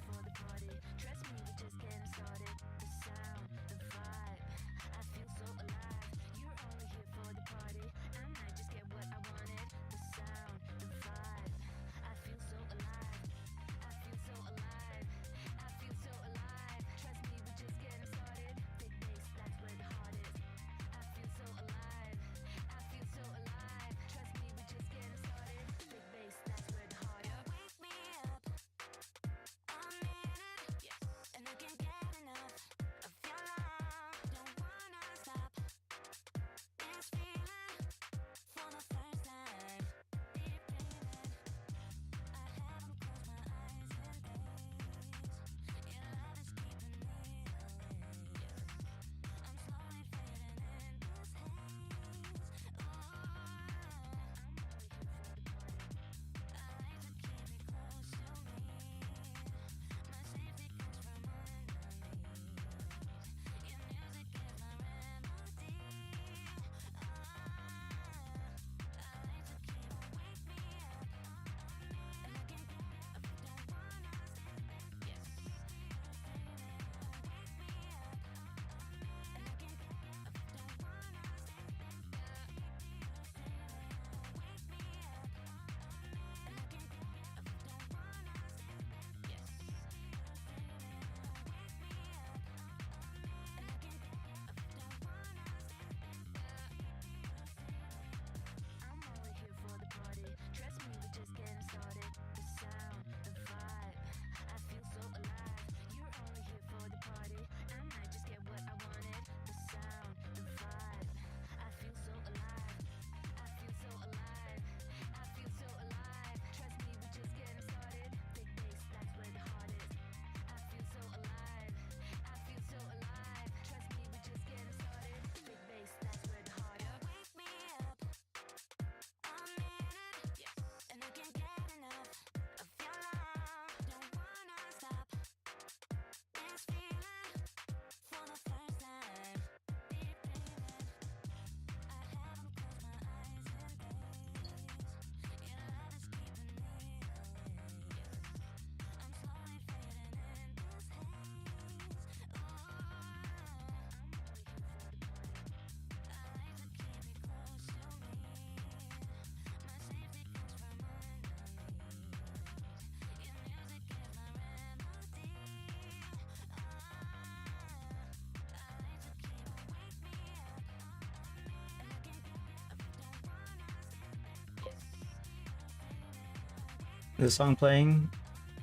The song playing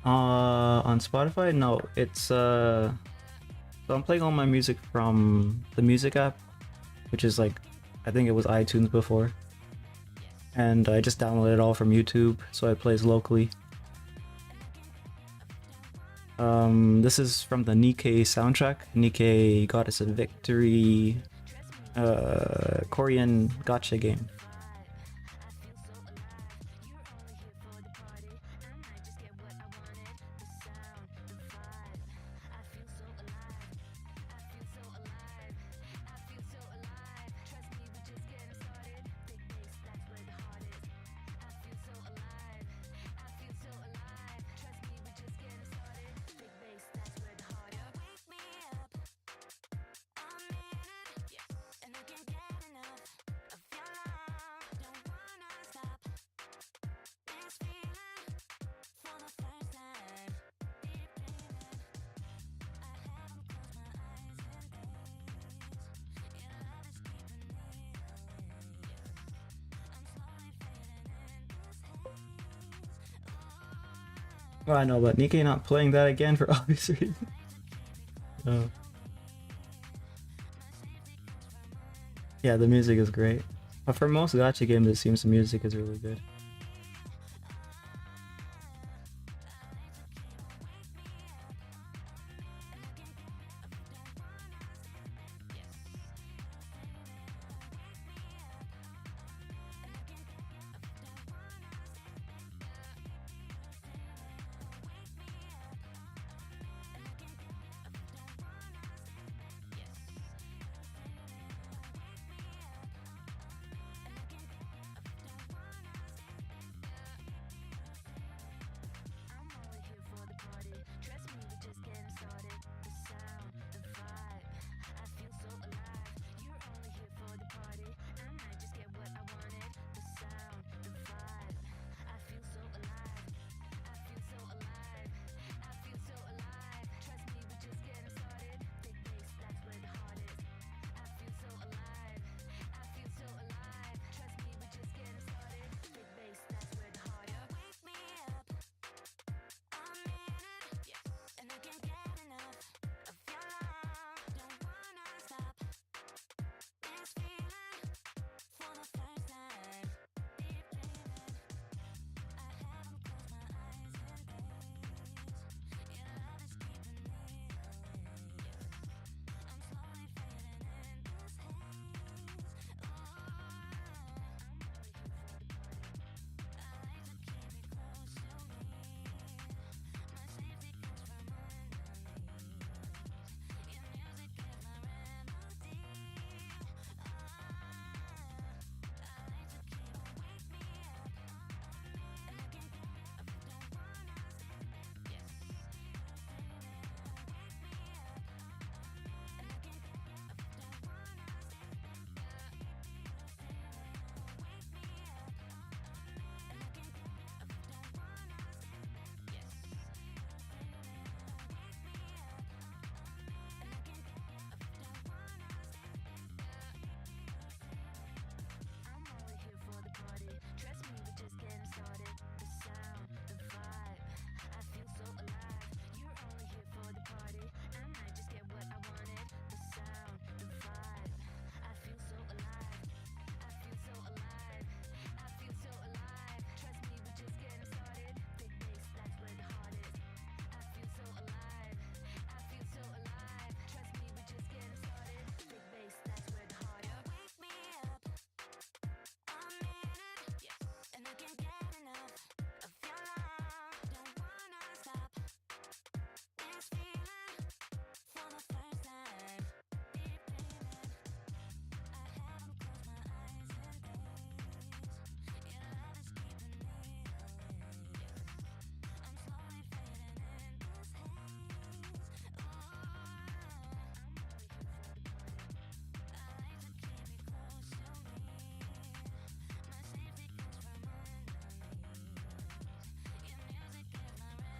on Spotify? No, it's so I'm playing all my music from the music app, which is like, I think it was iTunes before, and I just downloaded it all from YouTube, so it plays locally. This is from the Nikke soundtrack. Nikke Goddess of Victory, Korean gacha game. Well, I know, but Nikke not playing that again for obvious reasons. Oh. Yeah, the music is great. But for most gacha games, it seems the music is really good.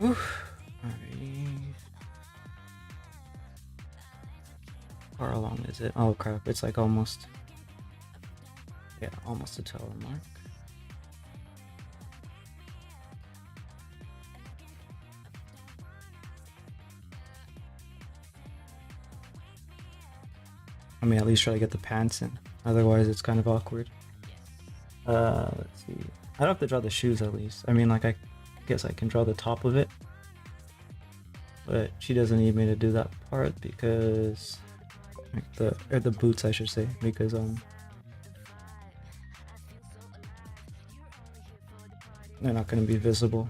Alrighty. How far along is it? Oh crap, it's like almost... Yeah, almost a tower mark. I mean, at least try to get the pants in. Otherwise, it's kind of awkward. Let's see. I don't have to draw the shoes at least. I mean, like, I guess I can draw the top of it. But she doesn't need me to do that part because... Like the boots, I should say. Because, they're not going to be visible.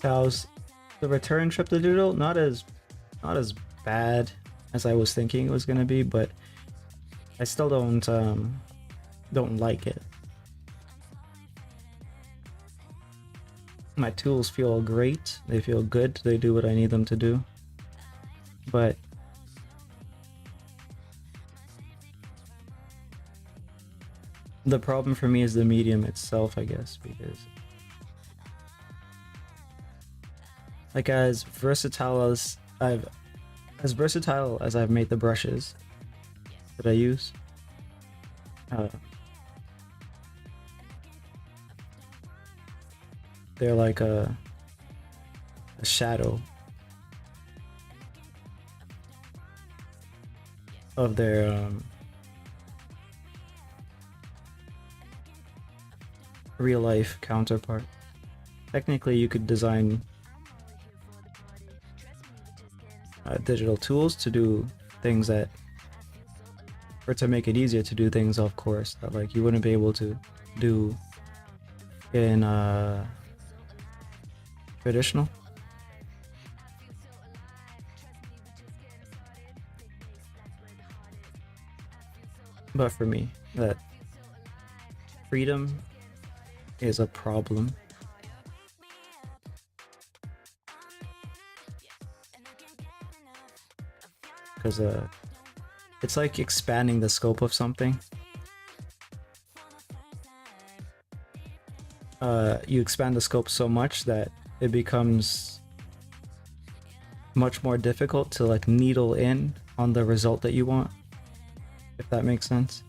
How's the return trip to Doodle? Not as bad as I was thinking it was gonna be, but I still don't like it. My tools feel great, they feel good, they do what I need them to do. But the problem for me is the medium itself, I guess, because like as versatile as I've made the brushes that I use, they're like a shadow of their real life counterpart. Technically, you could design digital tools to do things that, or to make it easier to do things, of course, that like you wouldn't be able to do in traditional. But for me, that freedom is a problem. Because it's like expanding the scope of something. You expand the scope so much that it becomes much more difficult to like needle in on the result that you want, if that makes sense.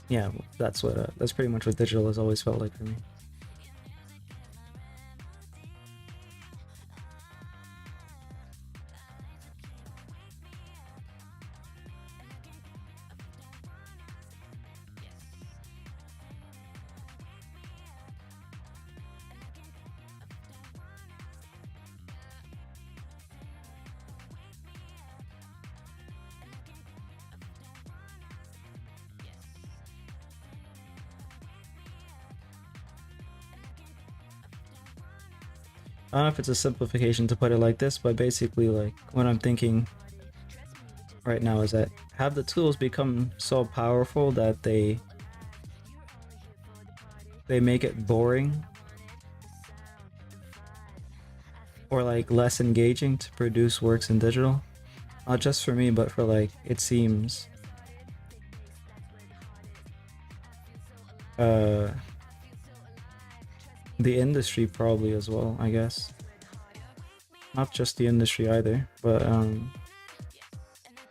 Yeah, that's pretty much what digital has always felt like for me. I don't know if it's a simplification to put it like this, but basically, like, what I'm thinking right now is that have the tools become so powerful that they make it boring or like less engaging to produce works in digital. Not just for me, but for like, it seems the industry probably as well, I guess. Not just the industry either, but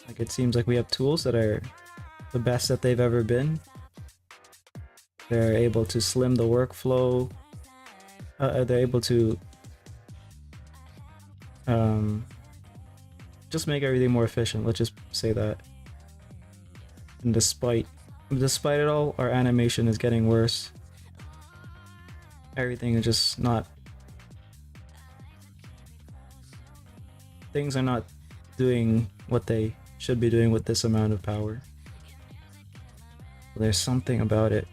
like it seems like we have tools that are the best that they've ever been. They're able to slim the workflow. They're able to just make everything more efficient. Let's just say that. And despite it all, our animation is getting worse. Everything is just not... Things are not doing what they should be doing with this amount of power. There's something about it.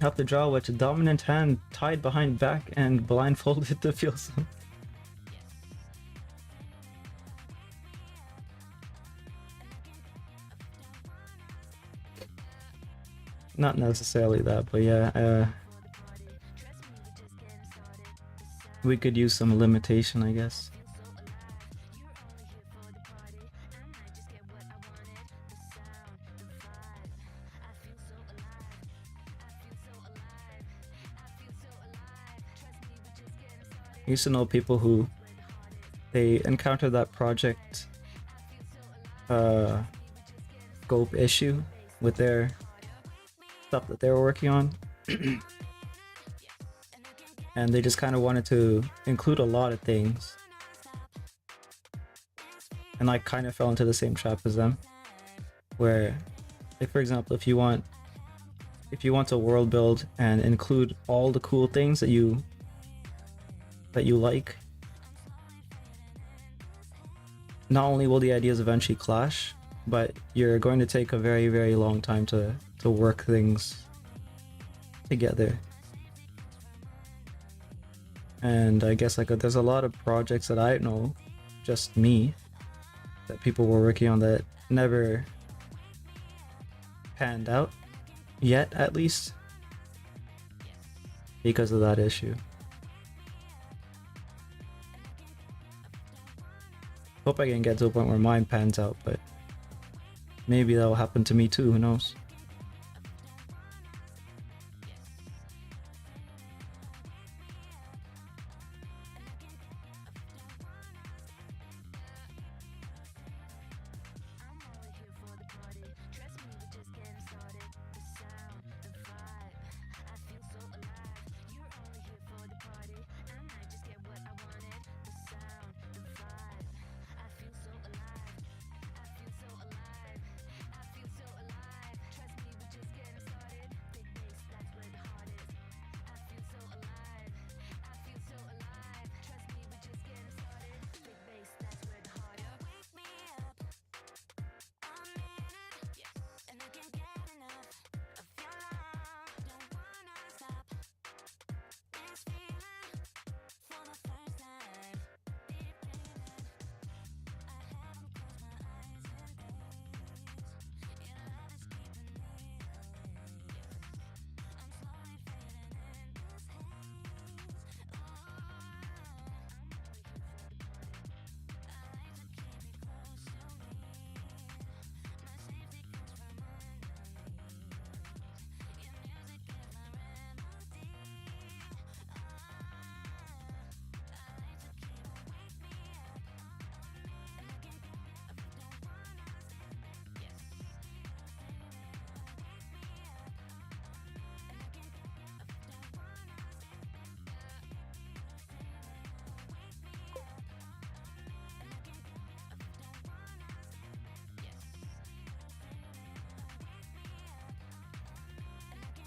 Have to draw with a dominant hand tied behind back and blindfolded to feel some. Not necessarily that, but yeah, we could use some limitation, I guess. I used to know people who they encountered that project scope issue with their stuff that they were working on. And they just kind of wanted to include a lot of things, and I kind of fell into the same trap as them, where, like, for example, if you want to world build and include all the cool things that you like, not only will the ideas eventually clash, but you're going to take a very, very long time to work things together. And I guess, like, there's a lot of projects that I know, just me, that people were working on that never panned out yet, at least, because of that issue. Hope I can get to a point where mine pans out, but maybe that'll happen to me too, who knows.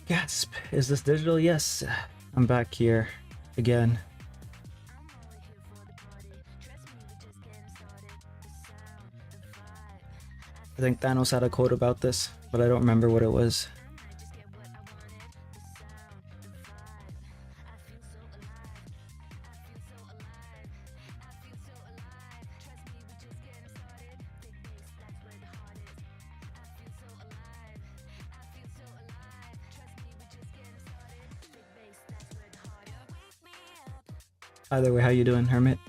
Gasp! Is this digital? Yes, I'm back here again. I think Thanos had a quote about this, but I don't remember what it was. Either way, how you doing, Hermit?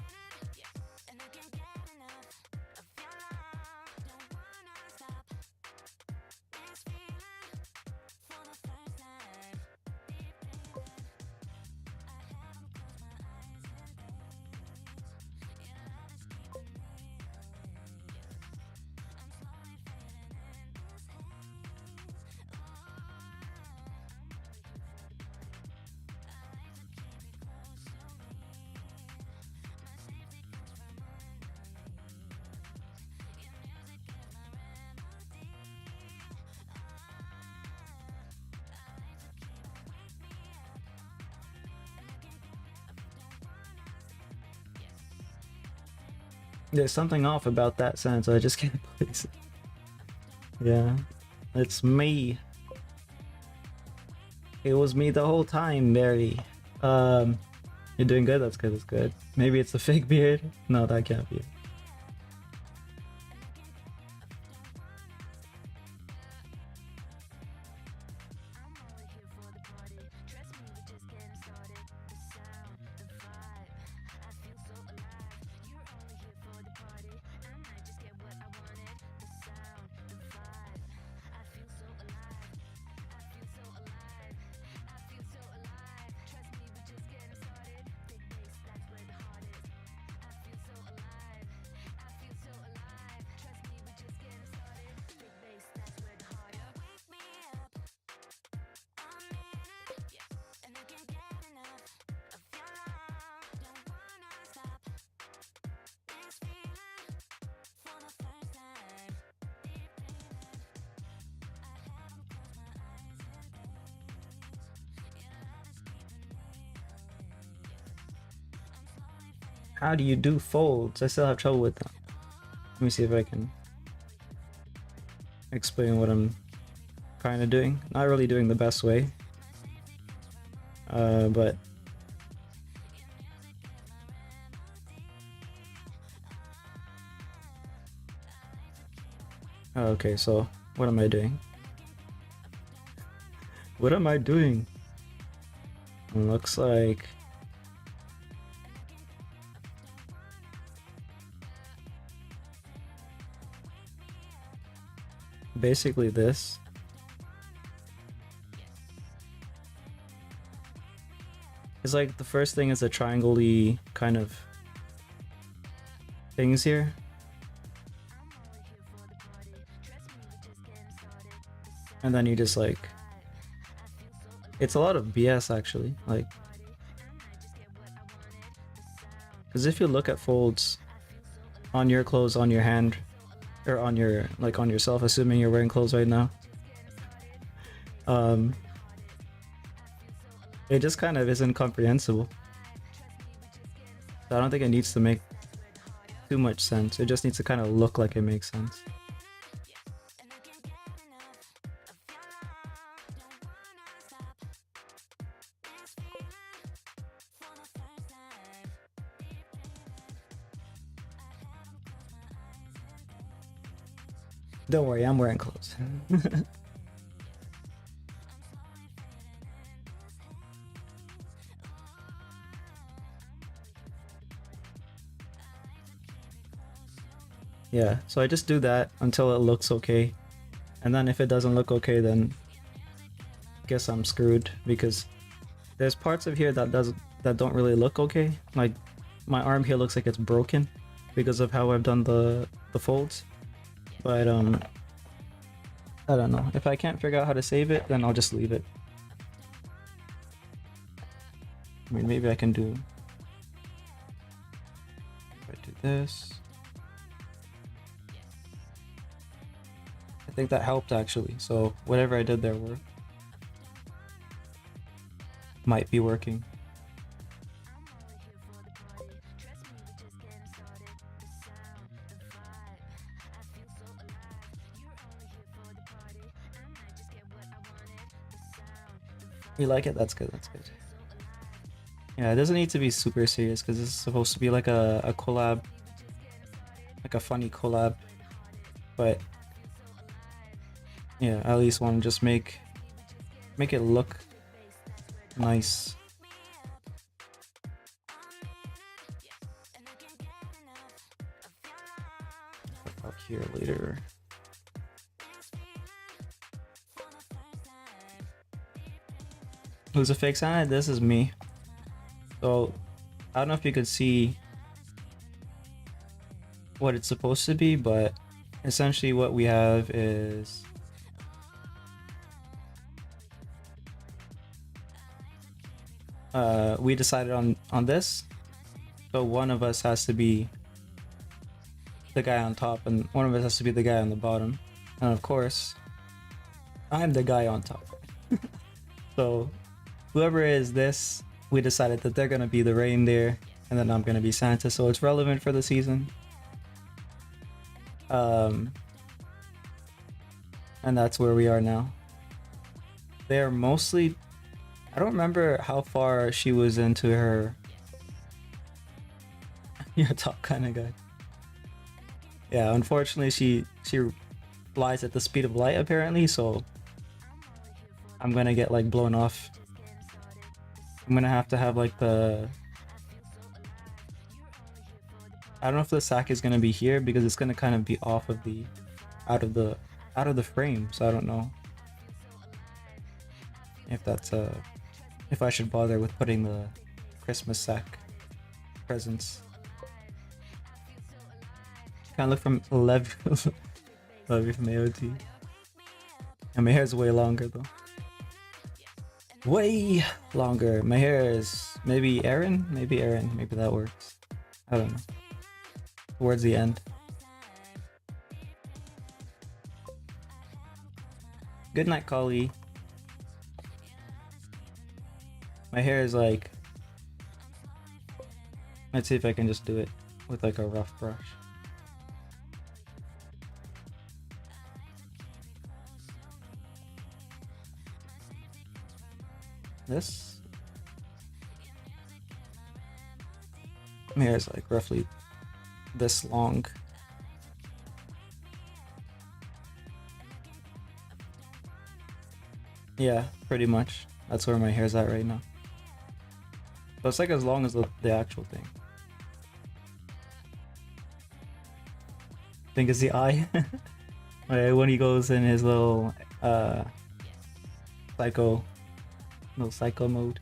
There's something off about that Santa. I just can't place it. Yeah, it's me. It was me the whole time, Mary. Um, you're doing good. That's good. That's good. Maybe it's a fake beard. No, that can't be it. How do you do folds? I still have trouble with them. Let me see if I can explain what I'm kind of doing. Not really doing the best way. But okay, so what am I doing? What am I doing? It looks like basically this. It's like the first thing is the triangle-y kind of things here. And then you just like, it's a lot of BS actually, like, because if you look at folds on your clothes, on your hand, or on your, like on yourself, assuming you're wearing clothes right now, it just kind of isn't comprehensible. So I don't think it needs to make too much sense. It just needs to kind of look like it makes sense. Don't worry, I'm wearing clothes. Yeah, so I just do that until it looks okay. And then if it doesn't look okay, then I guess I'm screwed, because there's parts of here that don't really look okay. Like my arm here looks like it's broken because of how I've done the folds. But I don't know. If I can't figure out how to save it, then I'll just leave it. I mean, maybe I can do, if I do this. I think that helped actually. So whatever I did there might be working. You like it? That's good. That's good. Yeah, it doesn't need to be super serious because this is supposed to be like a collab, like a funny collab. But yeah, I at least want to just make it look nice. Up here later. Who's a fake Santa? This is me. So I don't know if you could see what it's supposed to be, but essentially what we have is we decided on this, so one of us has to be the guy on top and one of us has to be the guy on the bottom, and of course I'm the guy on top. So whoever is this, we decided that they're gonna be the reindeer and then I'm gonna be Santa, so it's relevant for the season. Um, and that's where we are now. They're mostly, I don't remember how far she was into her. You're a top kind of guy. Yeah, unfortunately she flies at the speed of light apparently, so I'm gonna get like blown off. I'm gonna have to have like the, I don't know if the sack is gonna be here because it's gonna kind of be off of the, out of the frame, so I don't know if that's if I should bother with putting the Christmas sack presents. Kind of look from Levy from AOT. And my hair's way longer though. Way longer. My hair is maybe Aaron? Maybe Aaron. Maybe that works. I don't know. Towards the end. Good night, Kali. My hair is like... Let's see if I can just do it with like a rough brush. This? My hair is like roughly this long. Yeah, pretty much. That's where my hair's at right now. So it's like as long as the actual thing. I think it's the eye. When he goes in his little psycho mode.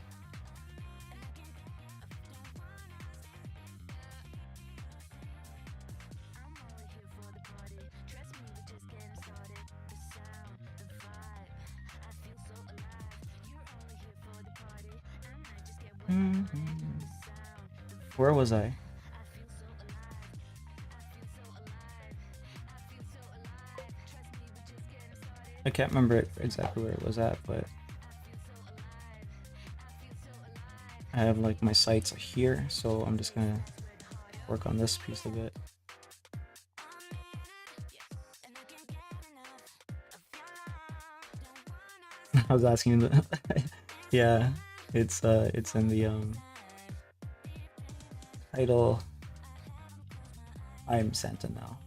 Where was I? I can't remember exactly where it was at, but I have like my sights here, so I'm just gonna work on this piece of it. I was asking the yeah, it's in the title. I am Santa now.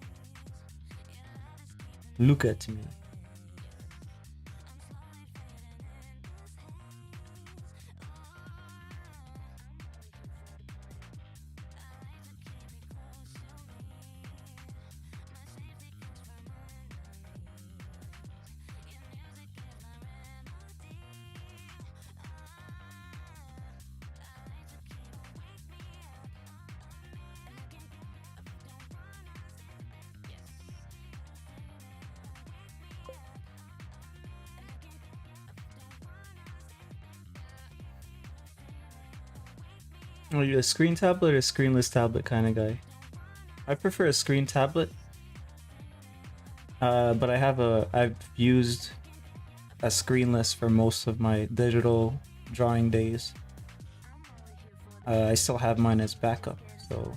Look at me. Are you a screen tablet or a screenless tablet kind of guy? I prefer a screen tablet. But I've used a screenless for most of my digital drawing days. I still have mine as backup, so.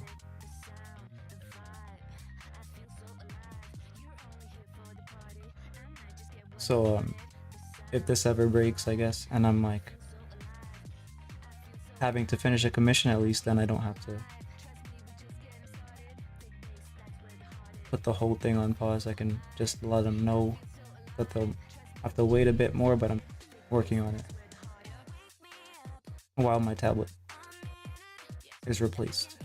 So, if this ever breaks, I guess, and I'm like having to finish a commission at least, then I don't have to put the whole thing on pause. I can just let them know that they'll have to wait a bit more, but I'm working on it while my tablet is replaced.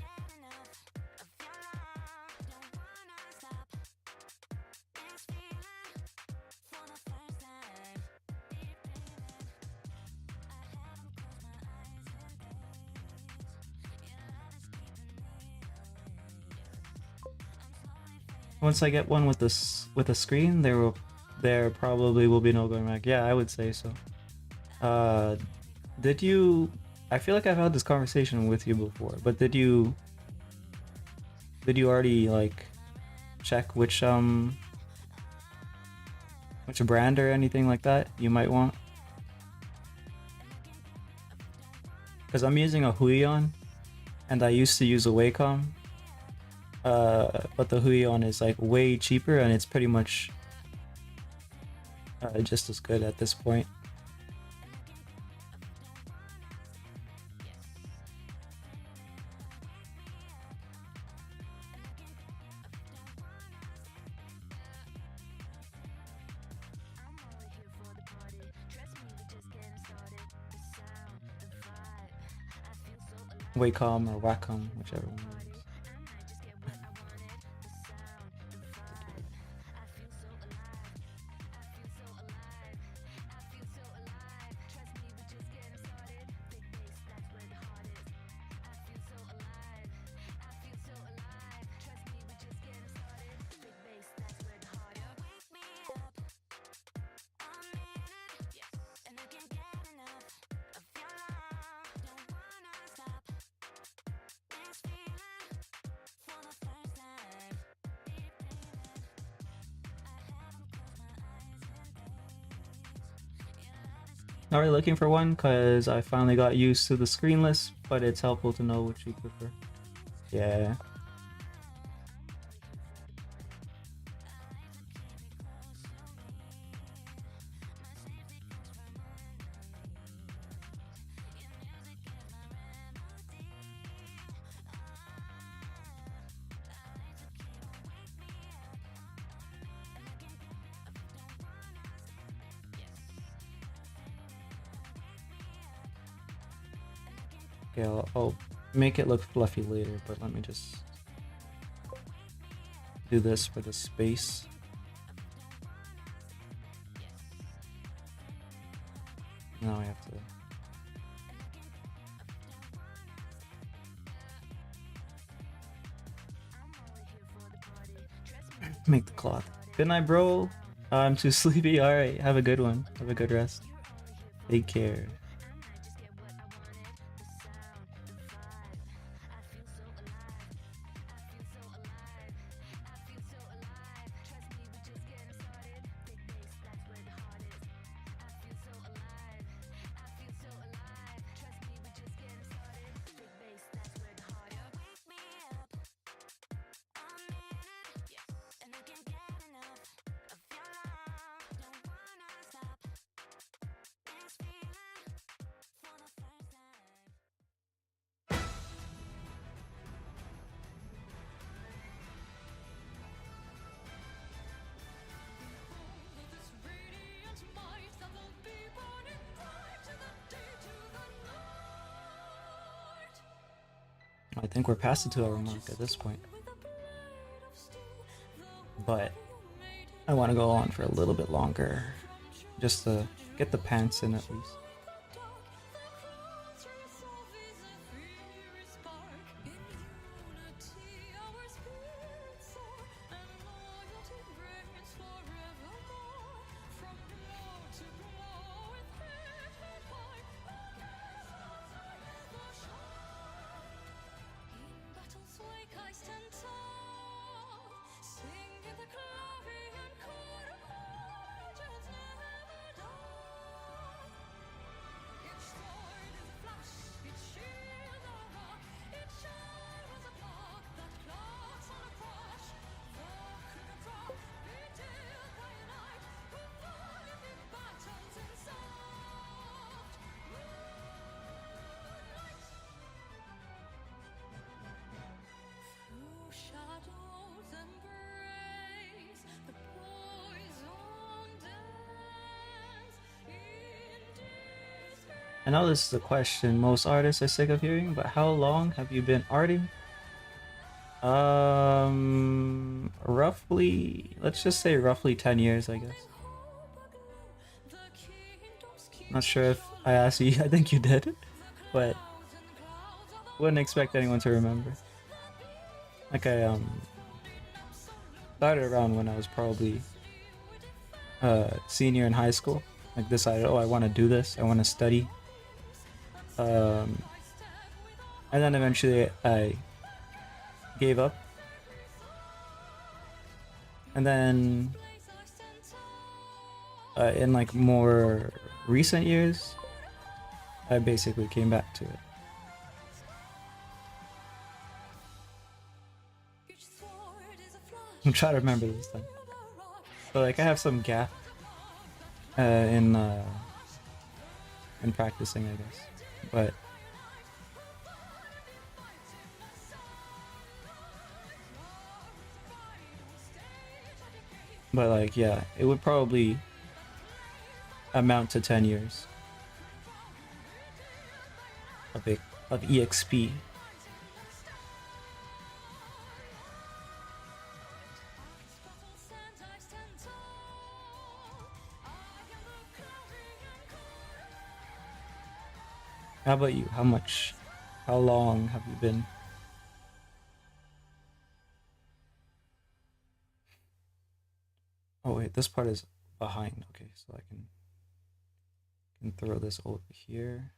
Once I get one with this with a screen, there probably will be no going back. Yeah, I would say so. Did you? I feel like I've had this conversation with you before, but did you already like check which brand or anything like that you might want? Because I'm using a Huion, and I used to use a Wacom, but the Huion is like way cheaper and it's pretty much just as good at this point. Wacom or Wacom, whichever one it is. Not really looking for one because I finally got used to the screenless, but it's helpful to know which you prefer. Yeah. Okay, I'll make it look fluffy later, but let me just do this for the space. Now I have to make the cloth. Good night, bro. I'm too sleepy. Alright, have a good one. Have a good rest. Take care. I think we're past the 2 hour mark at this point. But I want to go on for a little bit longer. Just to get the pants in at least. I know this is a question most artists are sick of hearing, but how long have you been arting? Roughly, let's just say roughly 10 years, I guess. Not sure if I asked you, I think you did, but wouldn't expect anyone to remember. Like I started around when I was probably senior in high school. Like decided, oh, I want to do this, I want to study. And then eventually I gave up. And then in like more recent years, I basically came back to it. I'm trying to remember this time. So like I have some gap in practicing, I guess. But like yeah, it would probably amount to 10 years of EXP. How about you? How long have you been? Oh wait, this part is behind. Okay, so I can throw this over here.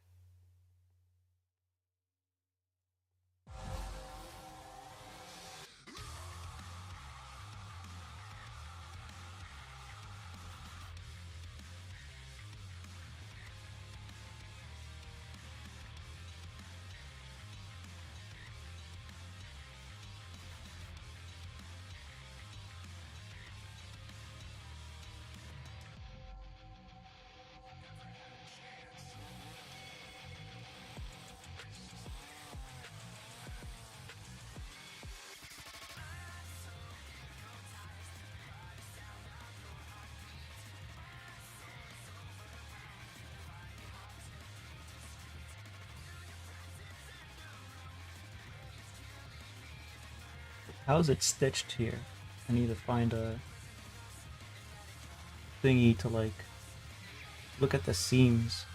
How is it stitched here? I need to find a thingy to like look at the seams.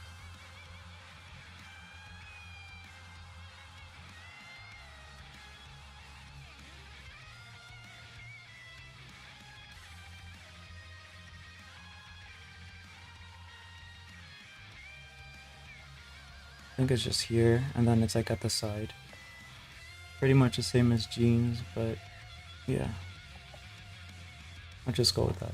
I think it's just here, and then it's like at the side. Pretty much the same as jeans, but yeah. I'll just go with that.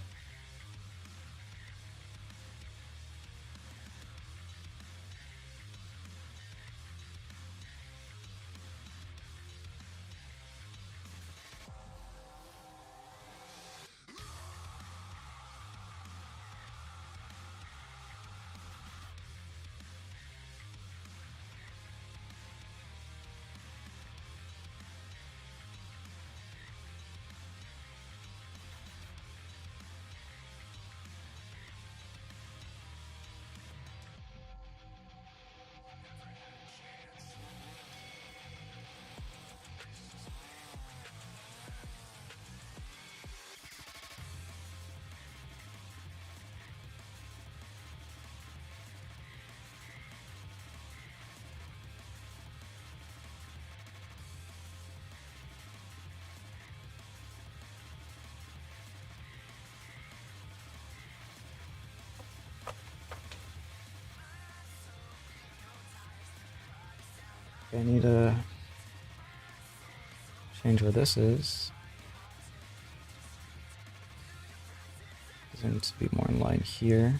Okay, I need to change where this is. Because it needs to be more in line here.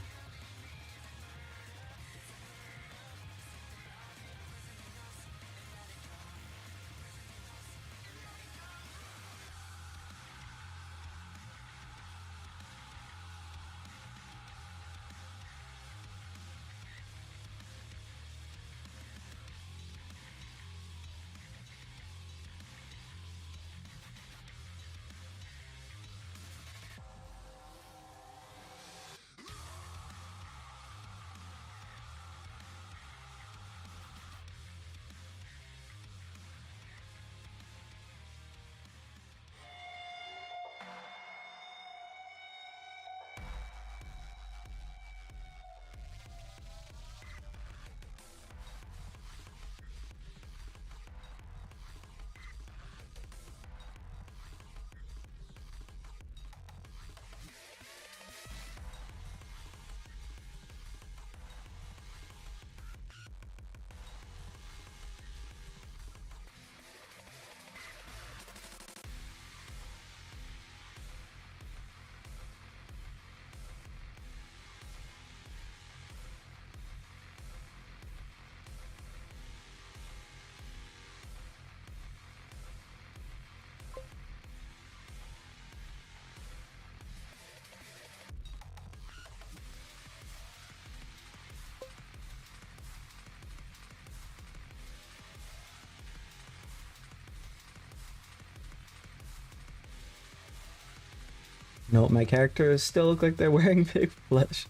No, my characters still look like they're wearing pig flesh.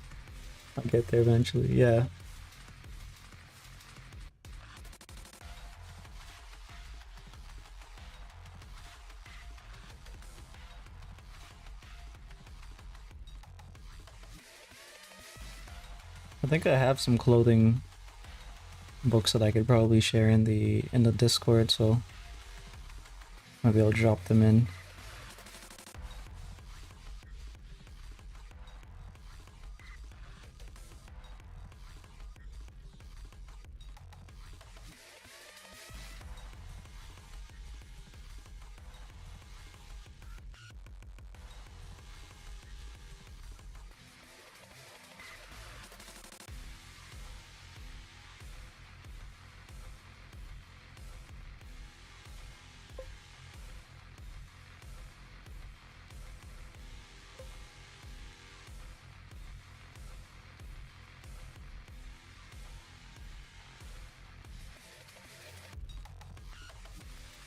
I'll get there eventually, yeah. I think I have some clothing books that I could probably share in the Discord, so maybe I'll drop them in.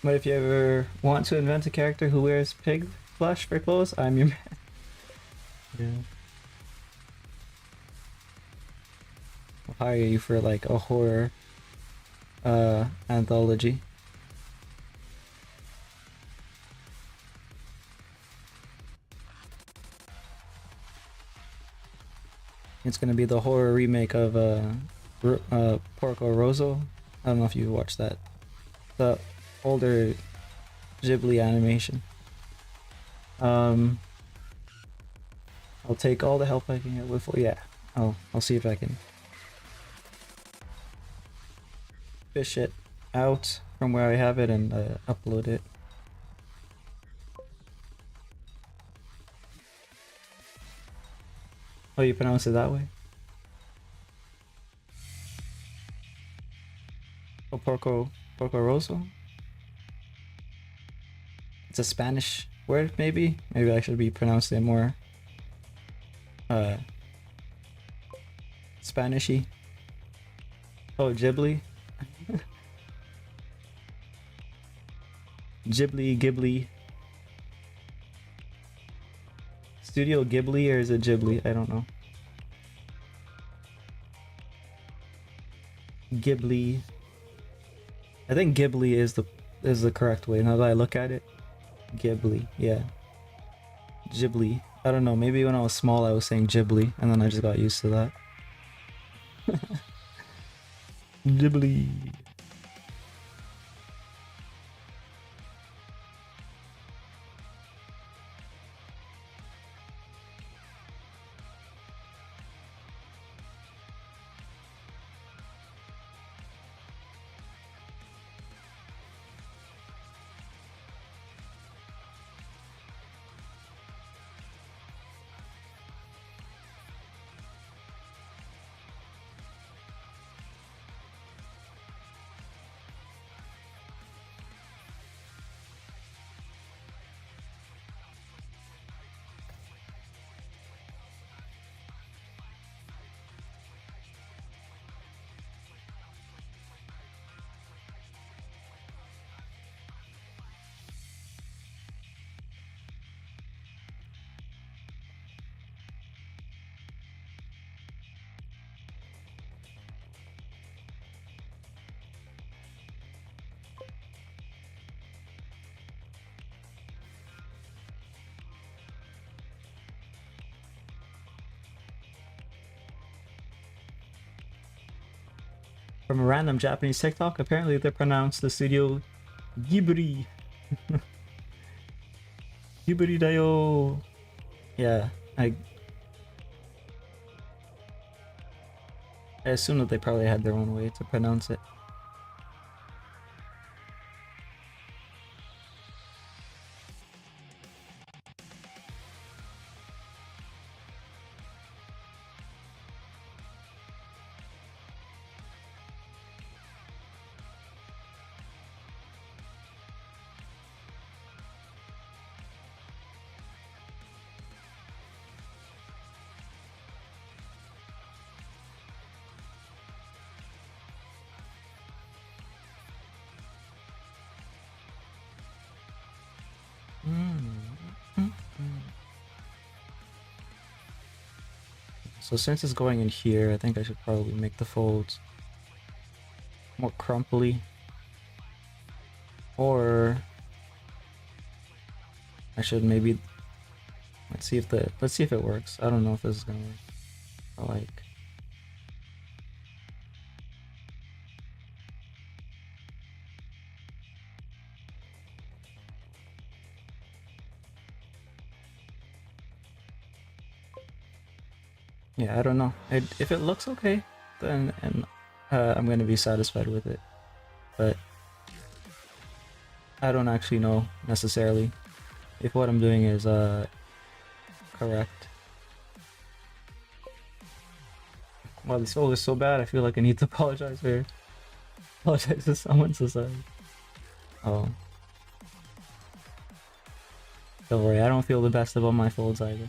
But if you ever want to invent a character who wears pig flesh for clothes, I'm your man. Yeah. I'll hire you for like a horror anthology. It's gonna be the horror remake of Porco Rosso. I don't know if you watched that. The older Ghibli animation. I'll take all the help I can get with. Yeah, I'll see if I can fish it out from where I have it and upload it. Oh, you pronounce it that way? Oh, Porco Rosso? It's a Spanish word, maybe? Maybe I should be pronouncing it more uh Spanishy. Oh, Ghibli? Ghibli. Studio Ghibli, or is it Ghibli? I don't know. Ghibli. I think Ghibli is the correct way now that I look at it. Ghibli, yeah. Ghibli. I don't know, maybe when I was small I was saying Ghibli and then I just got used to that. Ghibli. From a random Japanese TikTok, apparently they pronounce the studio Ghibli. Ghibli dayo. Yeah, I assume that they probably had their own way to pronounce it. So since it's going in here, I think I should probably make the folds more crumply. Or I should maybe let's see if it works. I don't know if this is gonna work. I like. Yeah, I don't know. If it looks okay, then I'm gonna be satisfied with it. But I don't actually know necessarily if what I'm doing is correct. Wow, this fold is so bad. I feel like I need to apologize to someone. So sorry. Oh, don't worry. I don't feel the best about my folds either.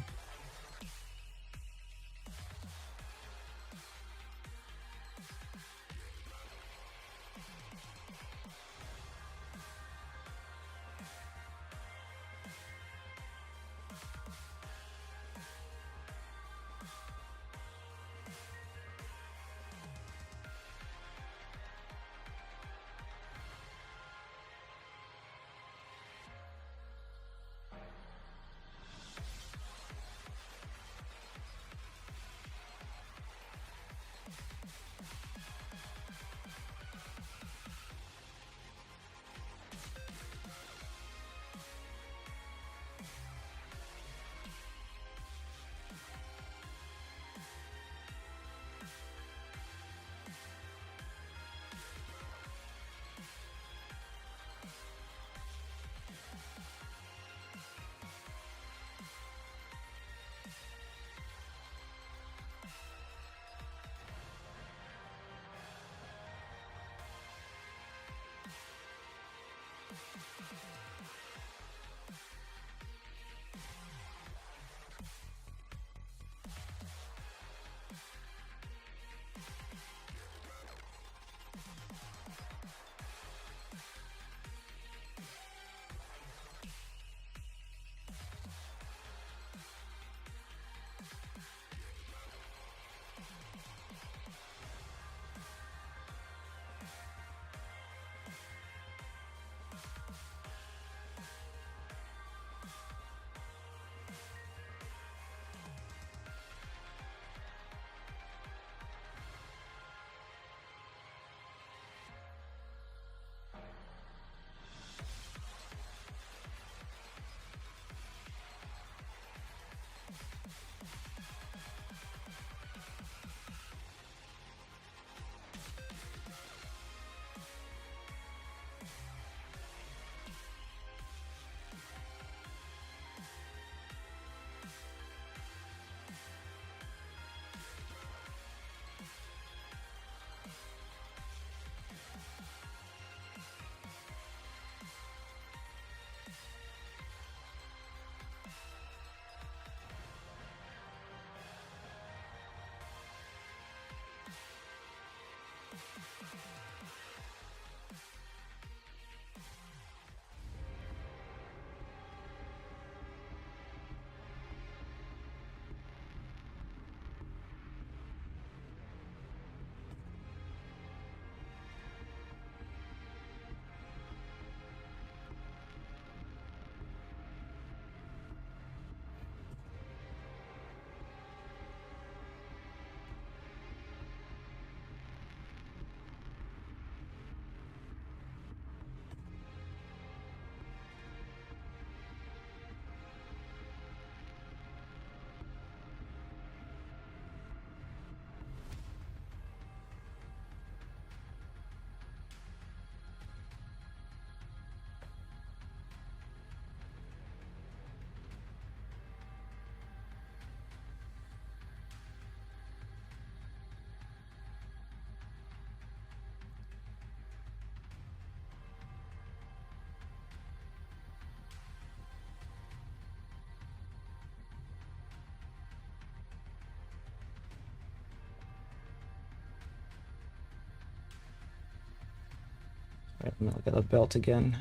Right, I'm gonna look at the belt again.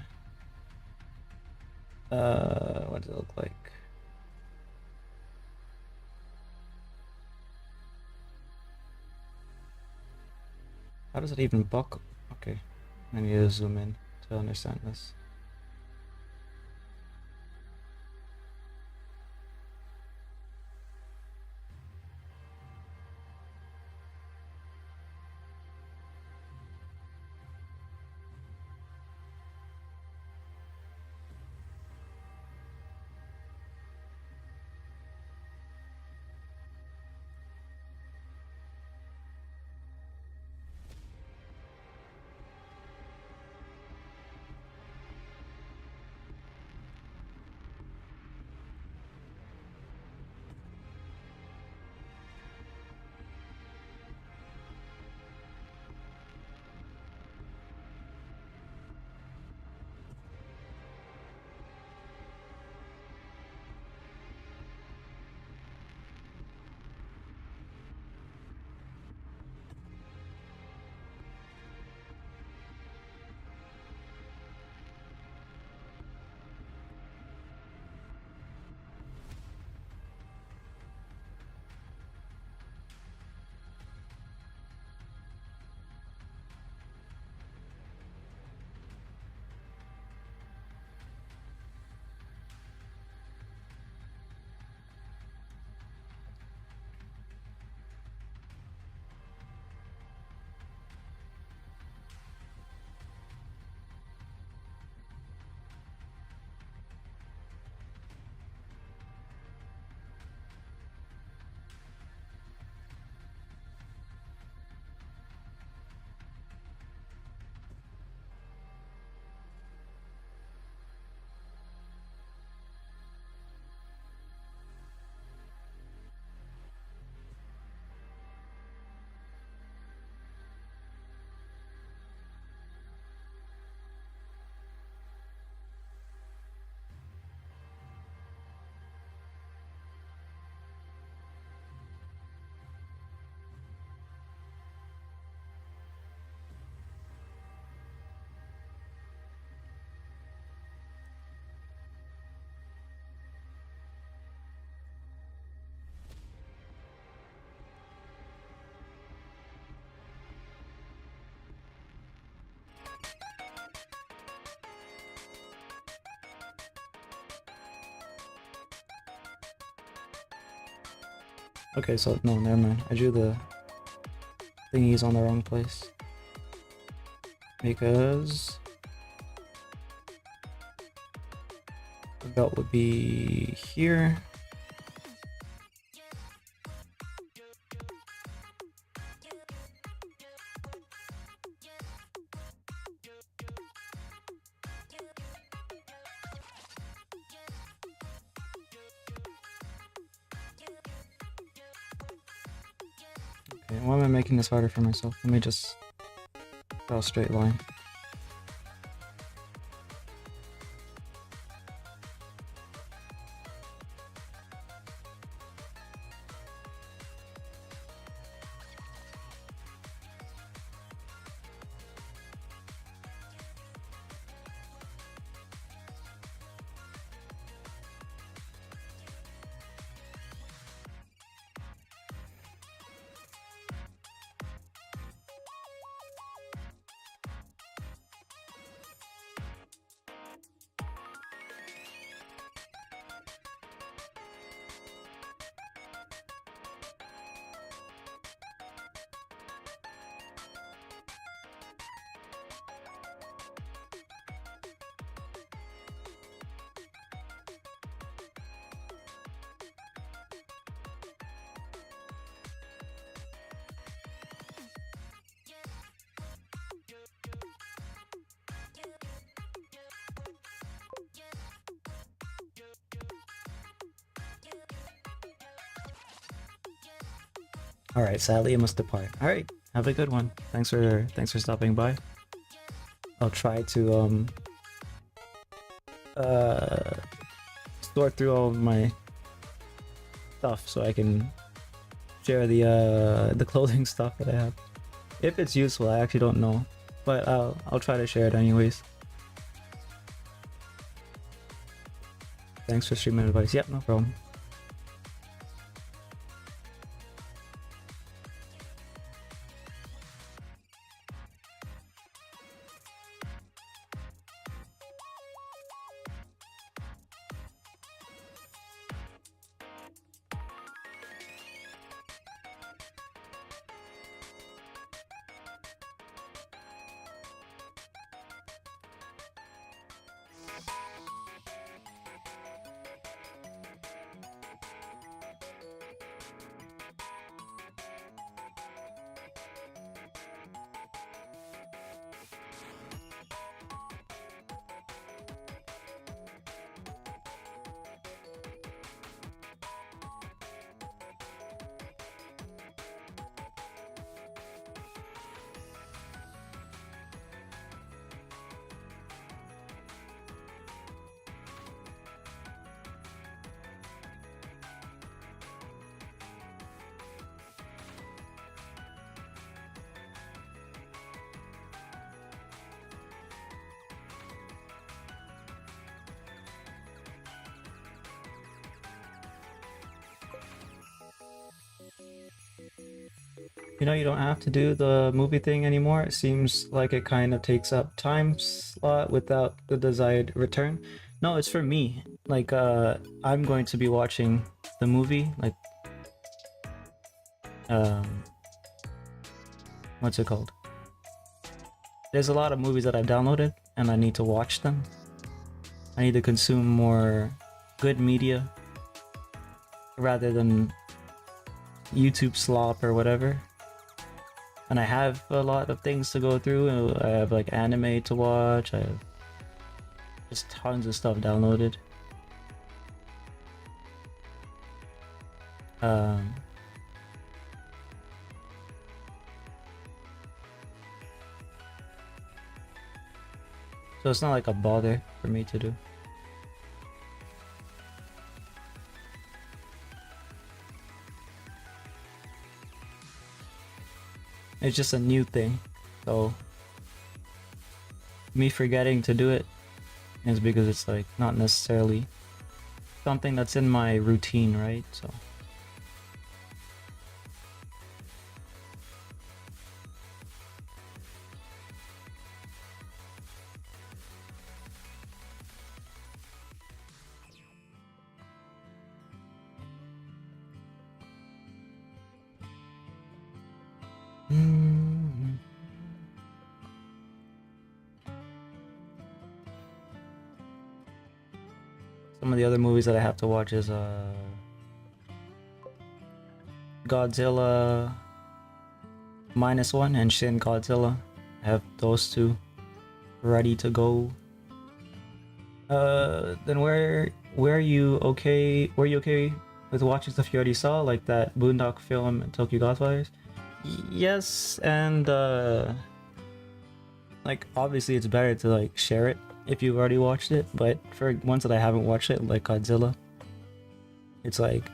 What does it look like? How does it even buckle? Okay, I need to zoom in to understand this. Okay, so no, never mind. I drew the thingies on the wrong place. Because the belt would be here. Okay, why am I making this harder for myself? Let me just draw a straight line. All right, sadly I must depart. All right, have a good one. Thanks for stopping by. I'll try to sort through all of my stuff so I can share the clothing stuff that I have. If it's useful, I actually don't know, but I'll try to share it anyways. Thanks for streaming advice. Yep, no problem. You don't have to do the movie thing anymore. It seems like it kind of takes up time slot without the desired return. No, it's for me. Like, I'm going to be watching the movie. Like, um, what's it called? There's a lot of movies that I've downloaded, and I need to watch them. I need to consume more good media rather than YouTube slop or whatever. And I have a lot of things to go through. I have like anime to watch. I have just tons of stuff downloaded. Um, so it's not like a bother for me to do. It's just a new thing. So me forgetting to do it is because it's like not necessarily something that's in my routine, right? So some of the other movies that I have to watch is Godzilla -1 and Shin Godzilla. I have those two ready to go. Then where are you okay? Were you okay with watching stuff you already saw, like that Boondock film and Tokyo Godfathers? Yes, and like obviously it's better to like share it if you've already watched it, but for ones that I haven't watched it, like Godzilla, it's like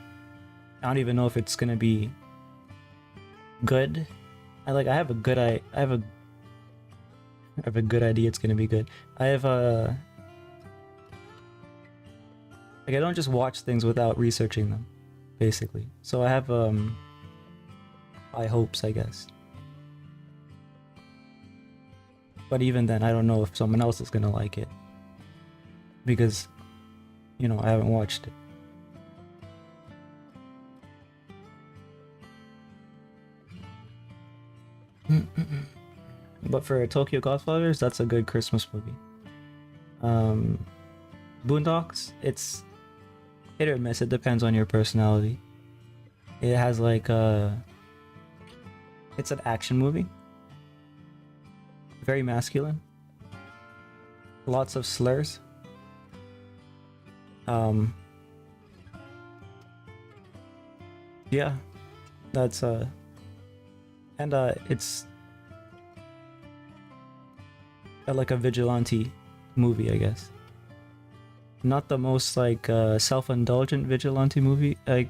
I don't even know if it's gonna be good. I have a good I have a good idea it's gonna be good. I have a like I don't just watch things without researching them, basically. So I have high hopes, I guess. But even then, I don't know if someone else is gonna like it because I haven't watched it. But for Tokyo Godfathers, that's a good Christmas movie. Boondocks, it's hit or miss. It depends on your personality. It has like it's an action movie, very masculine, lots of slurs. Yeah, that's and it's like a vigilante movie, I guess. Not the most like self-indulgent vigilante movie. Like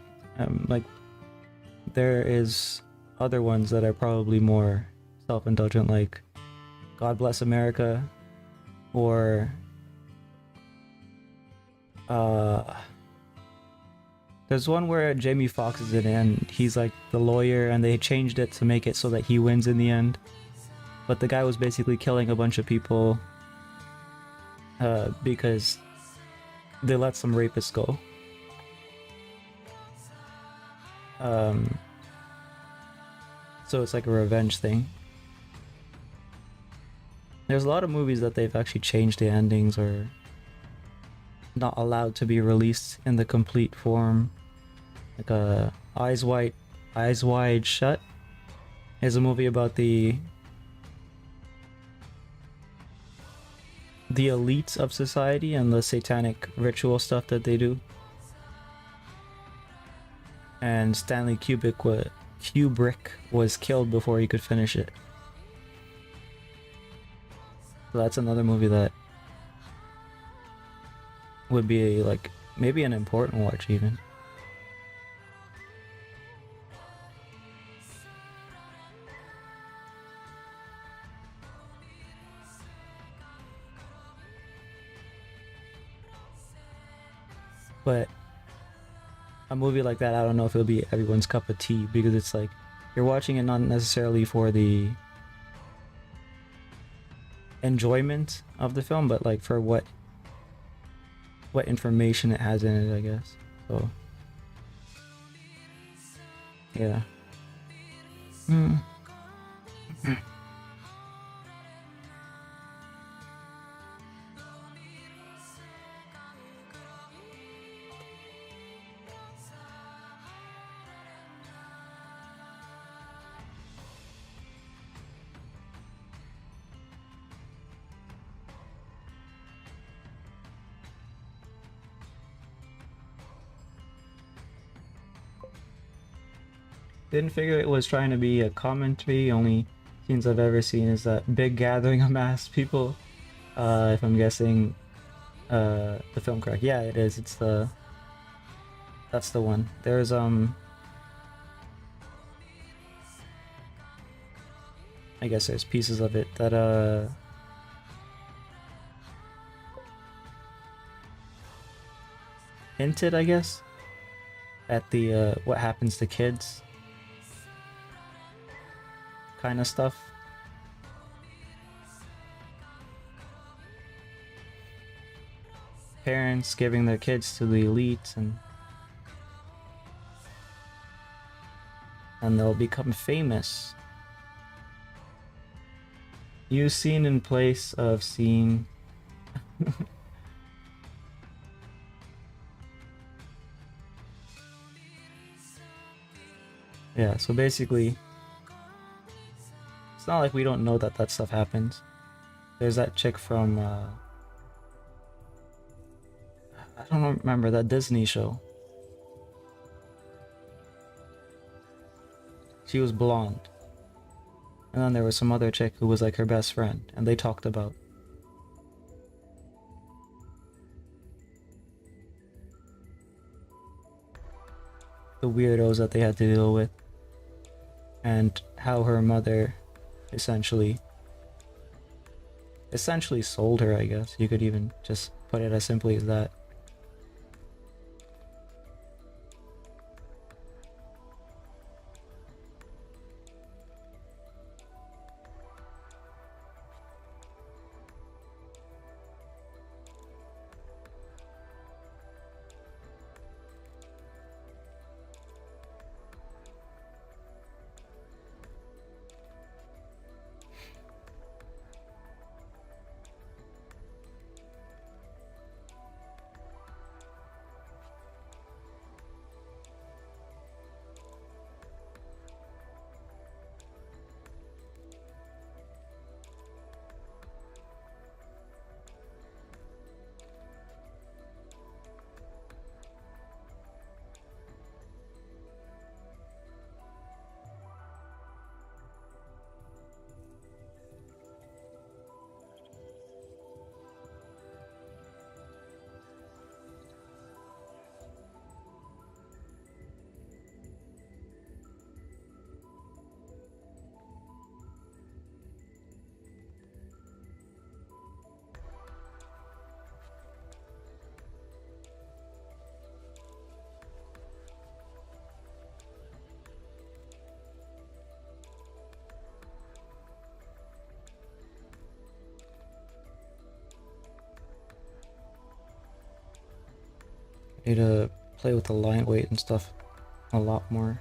there is other ones that are probably more self-indulgent, like God Bless America, or there's one where Jamie Foxx is in it and he's like the lawyer, and they changed it to make it so that he wins in the end. But the guy was basically killing a bunch of people because they let some rapists go. So it's like a revenge thing. There's a lot of movies that they've actually changed the endings or not allowed to be released in the complete form. Like Eyes Wide Shut is a movie about the elites of society and the satanic ritual stuff that they do. And Stanley Kubrick was killed before he could finish it. So that's another movie that would be like maybe an important watch even. But a movie like that, I don't know if it'll be everyone's cup of tea because it's like You're watching it not necessarily for the enjoyment of the film, but like for what information it has in it, I guess. So yeah. Hmm. Didn't figure it was trying to be a commentary. Only scenes I've ever seen is that big gathering of mass people. If I'm guessing the film correct. Yeah, it is. It's the that's the one. There's I guess there's pieces of it that hinted, I guess, at the what happens to kids kind of stuff. Parents giving their kids to the elite and they'll become famous. You seen in place of seeing. Yeah, so basically, it's not like we don't know that that stuff happens. There's that chick from, I don't remember, that Disney show. She was blonde. And then there was some other chick who was like her best friend, and they talked about the weirdos that they had to deal with, and how her mother essentially sold her, I guess. You could even just put it as simply as that. Need to play with the line weight and stuff a lot more.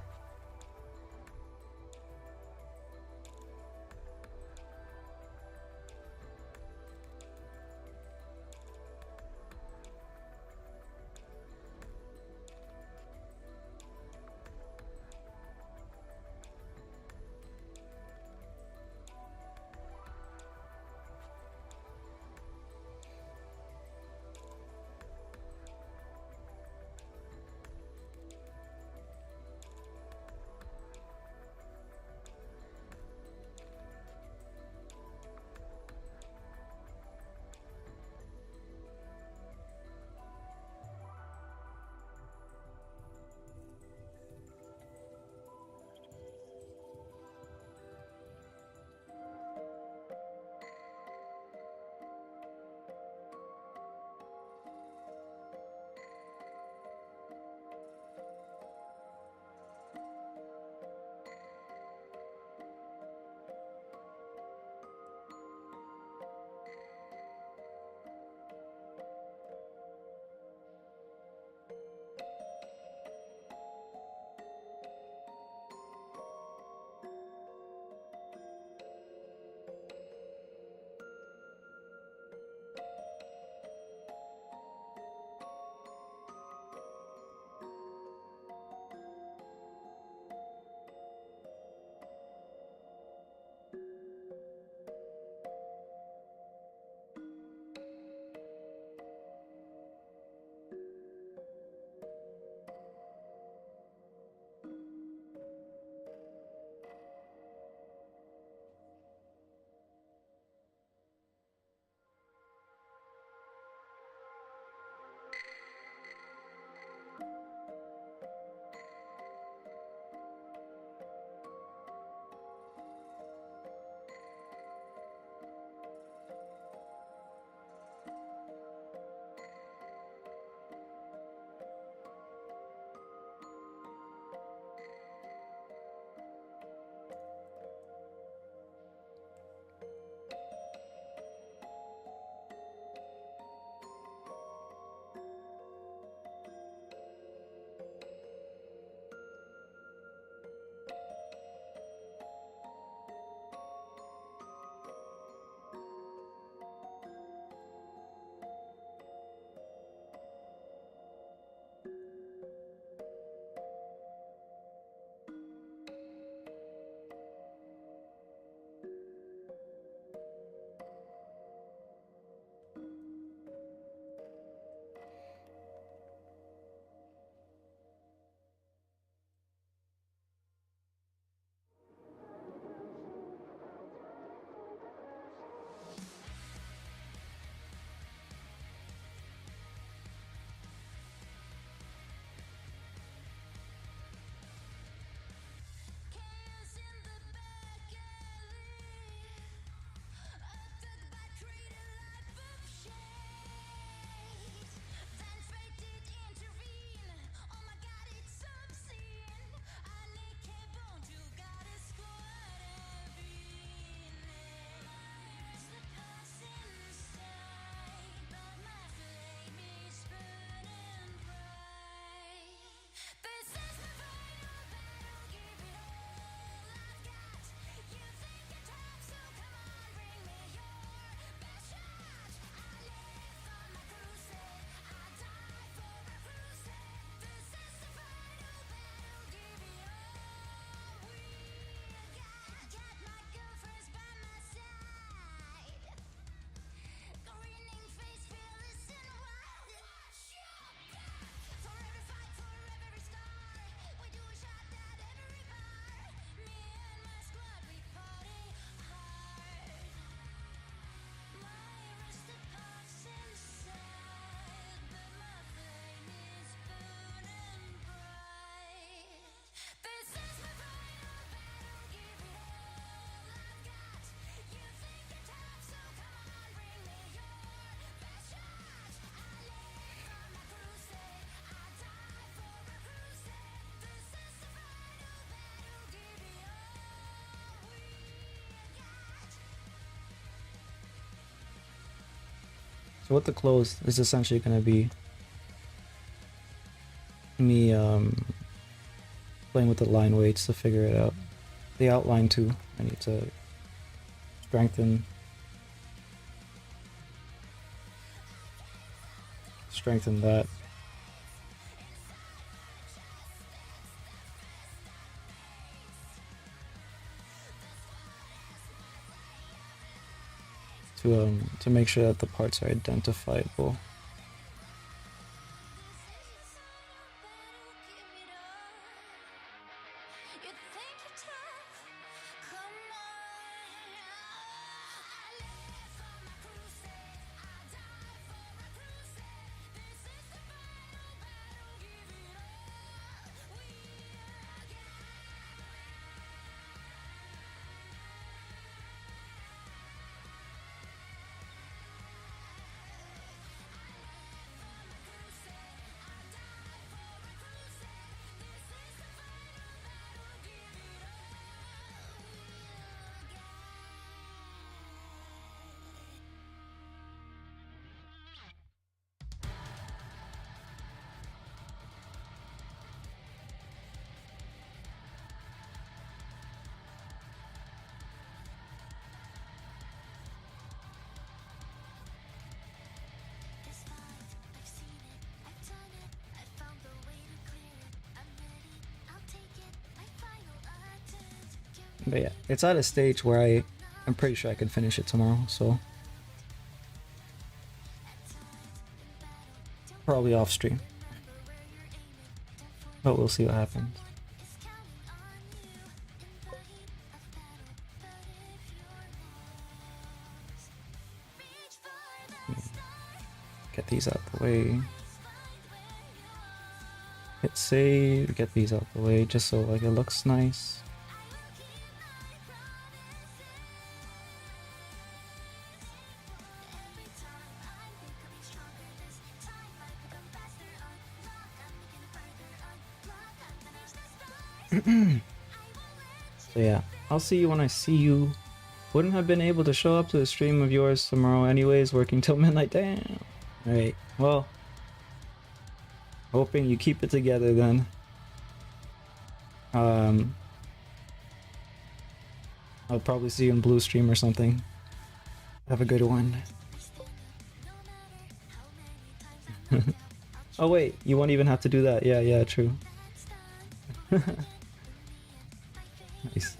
So what the close is essentially going to be me playing with the line weights to figure it out. The outline too. I need to strengthen that. To make sure that the parts are identifiable. But yeah, it's at a stage where I'm pretty sure I can finish it tomorrow, so probably off stream. But we'll see what happens. Get these out the way. Hit save, get these out the way just so like it looks nice. So yeah, I'll see you when I see you. Wouldn't have been able to show up to a stream of yours tomorrow anyways, working till midnight. Damn. Alright, well, hoping you keep it together then. I'll probably see you in Blue Stream or something. Have a good one. Oh wait, you won't even have to do that. Yeah, true. Nice.